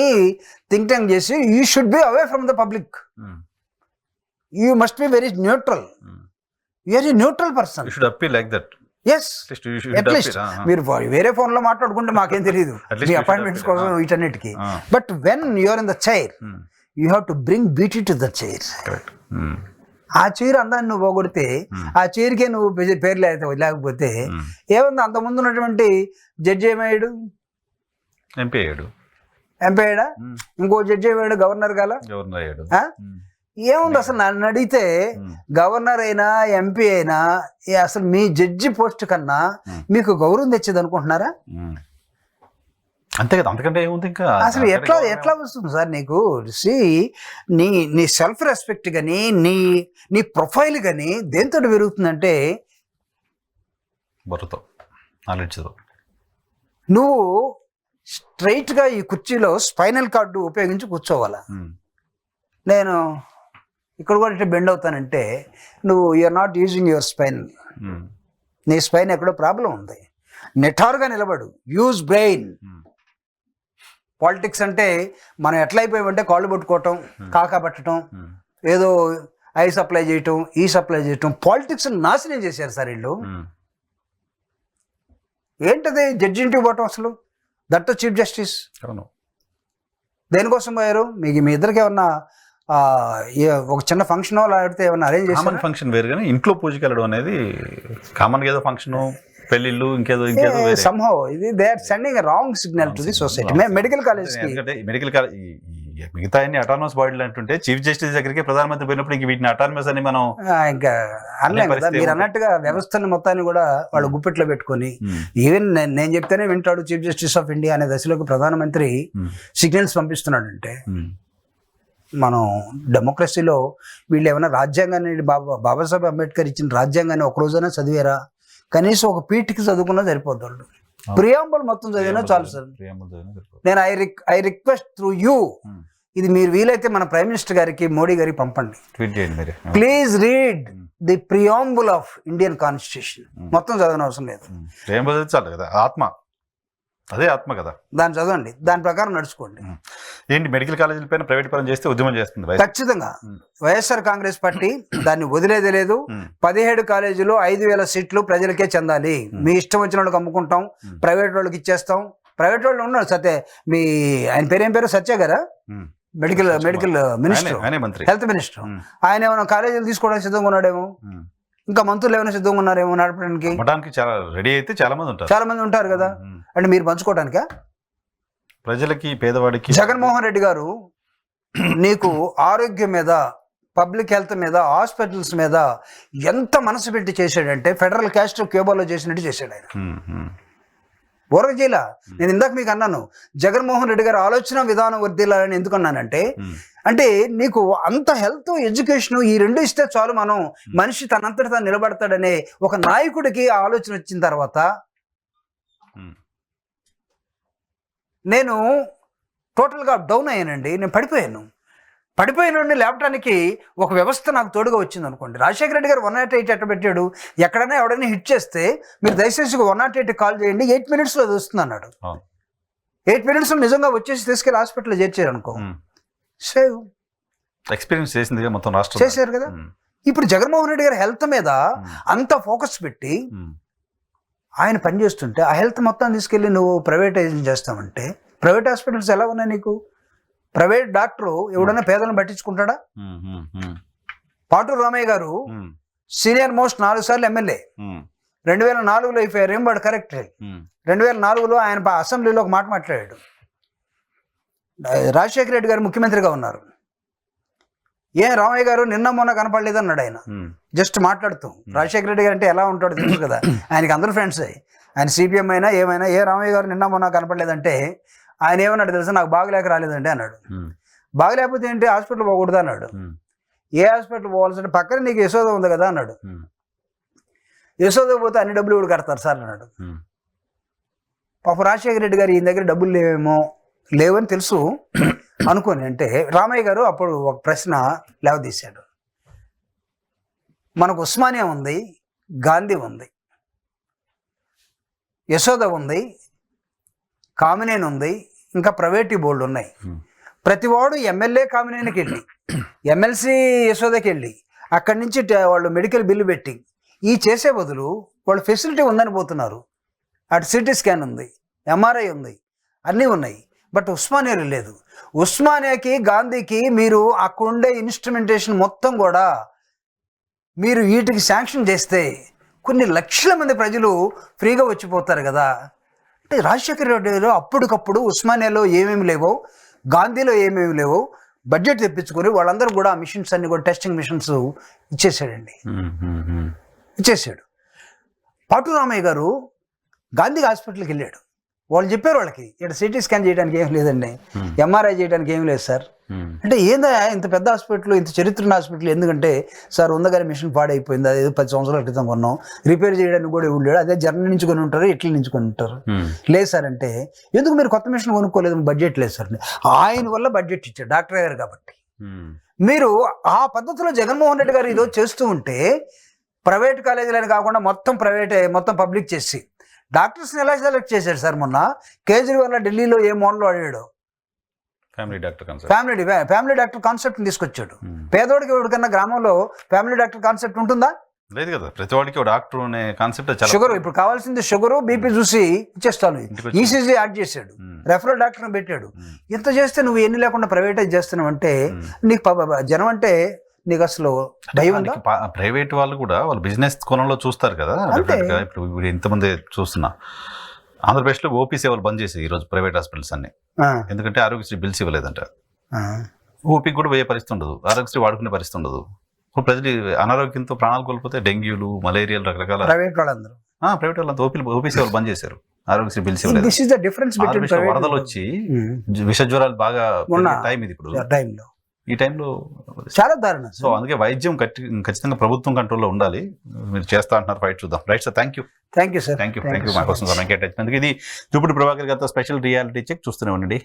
థింక్ ట్యాంక్ చేసి you should be away from the public, you must be very neutral. You are a neutral person. You should appear like that. Yes, at least మీరు వేరే ఫోన్ లో మాట్లాడుకుంటే మాకేం తెలియదు మీ అపాయింట్మెంట్స్ కోసం వీటన్నిటికి. But when you are in the chair you have to bring beauty to the chair. ఆ చైర్ అందాన్ని నువ్వు పోగొడితే ఆ చైర్కే నువ్వు పేర్లు లేకపోతే ఏముంది? అంత ముందు ఉన్నటువంటి జడ్జి ఏమయ్యాడు? ఎంపీ అయ్యాడు. ఇంకో జడ్జి ఏమయ్యాడు? గవర్నర్ గల గవర్నర్ అయ్యాడు. ఏముంది అసలు? నన్ను అడిగితే గవర్నర్ అయినా ఎంపీ అయినా అసలు మీ జడ్జి పోస్ట్ కన్నా మీకు గౌరవం తెచ్చేది అనుకుంటున్నారా? అంతే కదా, అంతకంటే ఏముంది ఇంకా? అసలు ఎట్లా వస్తుంది సార్ నీకు? నీ సెల్ఫ్ రెస్పెక్ట్ కానీ నీ ప్రొఫైల్ కానీ దేంతో పెరుగుతుందంటే బరుతో నాలెడ్జ్తో. నువ్వు స్ట్రైట్ గా ఈ కుర్చీలో స్పైనల్ కార్డు ఉపయోగించి కూర్చోవాలా. నేను ఇక్కడ కూడా ఇట్లా బెండ్ అవుతానంటే నువ్వు you are not using your spine. నీ స్పైన్ ఎక్కడో ప్రాబ్లం ఉంది. నెటారుగా నిలబడు, యూజ్ బ్రెయిన్. పాలిటిక్స్ అంటే మనం ఎట్లా అయిపోయామంటే కాళ్ళు పట్టుకోవటం, కాకా పట్టడం, ఏదో ఐ సప్లై చేయటం, ఈ సప్లై చేయటం, పాలిటిక్స్ నాశనం చేశారు సార్ వీళ్ళు. ఏంటది జడ్జి ఇంటికి పోవటం అసలు? దట్ చీఫ్ జస్టిస్ దేనికోసం పోయారు? మీ ఇద్దరికి ఏమన్నా ఒక చిన్న ఫంక్షన్ ఆడితే ఏమన్నా అరేంజ్ చేసి? ఫంక్షన్ వేరు కానీ ఇంట్లో పూజకి వెళ్ళడం అనేది కామన్. ఏదో ఫంక్షన్, పెళ్లిళ్ళు, ఇంకేదో somehow they are sending a wrong signal to the society. Medical college మిగతా అన్ని అటానమస్ బాడీలు అంటుంటే చీఫ్ జస్టిస్ దగ్గరికి ప్రధానమంత్రి పోయినప్పుడు ఇంక వీటిని అటానమస్ అని మనం ఇంకా అనలేం కదా. మీరు అన్నట్టుగా వ్యవస్థను మొత్తాన్ని కూడా వాళ్ళు గుప్పెట్లో పెట్టుకొని ఈవెన్ నేను చెప్తేనే వింటాడు చీఫ్ జస్టిస్ ఆఫ్ ఇండియా అనే దశలోకి ప్రధానమంత్రి సిగ్నల్స్ పంపిస్తున్నాడంటే మనం డెమోక్రసీలో వీళ్ళు ఏమైనా రాజ్యాంగాన్ని బాబాసాహెబ్ అంబేద్కర్ ఇచ్చిన రాజ్యాంగాన్ని ఒక రోజైనా చదివారా? కనీసం ఒక పీఠకి చదువుకున్నా సరిపోద్ది. వాళ్ళు ప్రియాంబుల్ మొత్తం చదివినా చాలు సార్. నేను ఐ రిక్వెస్ట్ త్రూ యూ, ఇది మీరు వీలైతే మన ప్రైమ్ మినిస్టర్ గారికి, మోడీ గారికి పంపండి. Please read the preamble of Indian constitution. మొత్తం చదవని అవసరం లేదు. చాలు కదా, ఆత్మ అదే ఆత్మ కదా, దాన్ని చదవండి, దాని ప్రకారం నడుచుకోండి. ఏంటి మెడికల్ కాలేజీల పైన ప్రైవేట్ పరం చేస్తే ఉద్యమం చేస్తుంది ఖచ్చితంగా. వైఎస్ఆర్ కాంగ్రెస్ పార్టీ దాన్ని వదిలేదే లేదు. 17 కాలేజీలు 5,000 సీట్లు ప్రజలకే చెందాలి. మీ ఇష్టం వచ్చిన వాళ్ళకి అమ్ముకుంటాం, ప్రైవేట్ వాళ్ళకి ఇచ్చేస్తాం. ప్రైవేట్ వాళ్ళు ఉన్నారు సత్య, మీ ఆయన పేరు ఏం పేరు? సత్య గారా? Medical minister, health minister. ఆయన ఏమైనా కాలేజీలు తీసుకోవడానికి సిద్ధంగా ఉన్నాడేమో, ఇంకా మంత్రులు ఏమైనా సిద్ధంగా ఉన్నారేమో నడపడానికి. చాలా మంది ఉంటారు కదా. అంటే మీరు పంచుకోవడానికా? ప్రజలకి, పేదవాడికి. జగన్మోహన్ రెడ్డి గారు నీకు ఆరోగ్యం మీద, పబ్లిక్ హెల్త్ మీద, హాస్పిటల్స్ మీద ఎంత మనసు పెట్టి చేశాడంటే ఫెడరల్ క్యాస్ట్ క్యూబాలో చేసినట్టు చేశాడు ఆయన. ఊరగజీల నేను ఇందాక మీకు అన్నాను, జగన్మోహన్ రెడ్డి గారు ఆలోచన విధానం వర్దిల్లాలని ఎందుకు అన్నానంటే, అంటే నీకు అంత హెల్త్, ఎడ్యుకేషన్ ఈ రెండు ఇస్తే చాలు, మనం మనిషి తనంతటి తాను నిలబడతాడనే ఒక నాయకుడికి ఆలోచన వచ్చిన తర్వాత నేను టోటల్గా డౌన్ అయ్యానండి. నేను పడిపోయిన లేపడానికి ఒక వ్యవస్థ నాకు తోడుగా వచ్చింది అనుకోండి. రాజశేఖర రెడ్డి గారు 108 ఎట్ట పెట్టాడు? ఎక్కడైనా ఎవడైనా హిట్ చేస్తే మీరు దయచేసి 108 కాల్ చేయండి, 8 minutesలో అది వస్తుంది అన్నాడు. 8 minutesలో నిజంగా వచ్చేసి తీసుకెళ్ళి హాస్పిటల్లో చేర్చారు అనుకో, సేవ్ ఎక్స్పీరియన్స్ చేసింది మొత్తం రాష్ట్రం చేశారు కదా. ఇప్పుడు జగన్మోహన్ రెడ్డి గారు హెల్త్ మీద అంత ఫోకస్ పెట్టి ఆయన పనిచేస్తుంటే ఆ హెల్త్ మొత్తం తీసుకెళ్ళి నువ్వు ప్రైవేటైజేషన్ చేస్తామంటే, ప్రైవేట్ హాస్పిటల్స్ ఎలా ఉన్నాయి నీకు? ప్రైవేట్ డాక్టరు ఎవడన్నా పేదలను పట్టించుకుంటాడా? పాటూరు రామయ్య గారు సీనియర్ మోస్ట్ 4 సార్లు ఎమ్మెల్యే, 2004లో అయిపోయారు. ఏం వాడు కరెక్ట్. 2004లో ఆయన అసెంబ్లీలో ఒక మాట మాట్లాడాడు. రాజశేఖర రెడ్డి గారు ముఖ్యమంత్రిగా ఉన్నారు, రామయ్య గారు నిన్న మొన్న కనపడలేదు అన్నాడు ఆయన. జస్ట్ మాట్లాడుతూ. రాజశేఖర రెడ్డి గారు అంటే ఎలా ఉంటాడో తెలుసు కదా, ఆయనకి అందరూ ఫ్రెండ్స్. ఆయన సిపిఎం అయినా ఏమైనా, రామయ్య గారు నిన్న మొన్న కనపడలేదంటే ఆయన ఏమన్నాడు తెలుసా? నాకు బాగలేక రాలేదండి అన్నాడు. బాగలేకపోతే ఏంటి, హాస్పిటల్ పోకూడదు అన్నాడు. ఏ హాస్పిటల్ పోవాల్సింటే పక్కన నీకు యశోద ఉంది కదా అన్నాడు. యశోద పోతే అన్ని డబ్బులు కూడా కడతారు సార్ అన్నాడు. పాప రాజశేఖర రెడ్డి గారు ఈయన దగ్గర డబ్బులు లేవని తెలుసు అనుకోని అంటే రామయ్య గారు అప్పుడు ఒక ప్రశ్న లేవదీశాడు. మనకు ఉస్మానియా ఉంది, గాంధీ ఉంది, యశోద ఉంది, కామినేని ఉంది, ఇంకా ప్రైవేట్ బోర్డు ఉన్నాయి. ప్రతివాడు ఎమ్మెల్యే కామినేనికి వెళ్ళి, ఎమ్మెల్సీ యశోదకి వెళ్ళి, అక్కడి నుంచి వాళ్ళు మెడికల్ బిల్లు పెట్టి ఈ చేసే బదులు వాళ్ళు ఫెసిలిటీ ఉందని పోతున్నారు. అటు సిటీ స్కాన్ ఉంది, ఎంఆర్ఐ ఉంది, అన్నీ ఉన్నాయి. బట్ ఉస్మానియాలో లేదు. ఉస్మానియాకి గాంధీకి మీరు అక్కడుండే ఇన్స్ట్రుమెంటేషన్ మొత్తం కూడా మీరు వీటికి శాంక్షన్ చేస్తే కొన్ని లక్షల మంది ప్రజలు ఫ్రీగా వచ్చిపోతారు కదా. అంటే రాజశేఖర రెడ్డిలో అప్పటికప్పుడు ఉస్మానియాలో ఏమేమి లేవో, గాంధీలో ఏమేమి లేవో బడ్జెట్ తెప్పించుకొని వాళ్ళందరూ కూడా ఆ మిషన్స్ అన్ని కూడా టెస్టింగ్ మిషన్స్ ఇచ్చేసాడండి. ఇచ్చేసాడు. పాటు రామయ్య గారు గాంధీ హాస్పిటల్కి వెళ్ళాడు. వాళ్ళు చెప్పారు వాళ్ళకి ఇక్కడ సిటీ స్కాన్ చేయడానికి ఏం లేదండి, ఎంఆర్ఐ చేయడానికి ఏం లేదు సార్. అంటే ఏందా ఇంత పెద్ద హాస్పిటల్, ఇంత చరిత్ర ఉన్న హాస్పిటల్ ఎందుకంటే సార్ ఉందగానే మిషన్ పాడైపోయింది, అది 10 సంవత్సరాల క్రితం కొన్నాం, రిపేర్ చేయడానికి కూడా ఎవరు లేడు, అదే జర్మనీ నుంచి కొని ఉంటారు, ఇట్లీ నుంచి కొని ఉంటారు. లేదు సార్ అంటే ఎందుకు మీరు కొత్త మిషన్ కొనుక్కోలేదు, బడ్జెట్ లేదు సార్. ఆయన వల్ల బడ్జెట్ ఇచ్చాడు డాక్టర్ గారు కాబట్టి. మీరు ఆ పద్ధతిలో జగన్మోహన్ రెడ్డి గారు ఈరోజు చేస్తూ ఉంటే ప్రైవేట్ కాలేజీలని కాకుండా మొత్తం ప్రైవేట్, మొత్తం పబ్లిక్ చేసి డాక్టర్స్ని ఎలా సెలెక్ట్ చేశాడు సార్? మొన్న కేజ్రీవాల్ ఢిల్లీలో ఏ మోడల్ వాడాడు, ఫ్యామిలీ డాక్టర్ కాన్సెప్ట్ తీసుకొచ్చాడు. పేదోడికి ఎవరికన్నా గ్రామంలో ఫ్యామిలీ డాక్టర్ కాన్సెప్ట్ ఉంటుందా? లేదు కదా. ప్రతి వాడికి డాక్టర్ అనే కాన్సెప్ట్. షుగర్ ఇప్పుడు కావాల్సింది షుగర్, బీపీ చూసి ఇచ్చేస్తాను. ఈసీజీ యాడ్ చేశాడు, రెఫరల్ డాక్టర్ని పెట్టాడు. ఇంత చేస్తే నువ్వు ఎన్ని లేకుండా ప్రైవేటైజ్ చేస్తున్నావు అంటే నీకు జనం అంటే నీకు అసలు భయం ఉందా? ప్రైవేట్ వాళ్ళు కూడా వాళ్ళు బిజినెస్ కోణంలో చూస్తారు కదా. ఇప్పుడు ఇంతమంది చూస్తున్నా ఆంధ్రప్రదేశ్లో ఓపీ సేవలు బంద్ చేసి ఈరోజు ప్రైవేట్ హాస్పిటల్స్ అన్ని. ఎందుకంటే ఆరోగ్యశ్రీ బిల్స్ ఇవ్వలేదంట. ఓపీకి కూడా పోయే పరిస్థితి ఉండదు, ఆరోగ్యశ్రీ వాడుకునే పరిస్థితి ఉండదు. ఇప్పుడు ప్రజలు అనారోగ్యంతో ప్రాణాలు కోల్పోతే డెంగ్యూలు, మలేరియాలు, రకరకాల ప్రైవేట్ వాళ్ళందరూ ఓపీ సేవలు బంద్ చేశారు, ఆరోగ్యశ్రీ బిల్స్ ఇవ్వలేదు. వరదలు వచ్చి విష జ్వరాలు బాగా టైం ఇది ఇప్పుడు టైంలో, ఈ టైంలో చాలా దారుణం. సో అందుకే వైద్యం ఖచ్చితంగా ప్రభుత్వం కంట్రోల్లో ఉండాలి. మీరు చేస్తా అంటున్నారు, ఫైట్ చూద్దాం. Right sir, thank you sir, thank you మా కోసం సమయం కేటాయించినందుకు. ఇది చూపుడు ప్రభాకర్ గారితో స్పెషల్ రియాలిటీ చెక్ చూస్తూనే ఉండండి.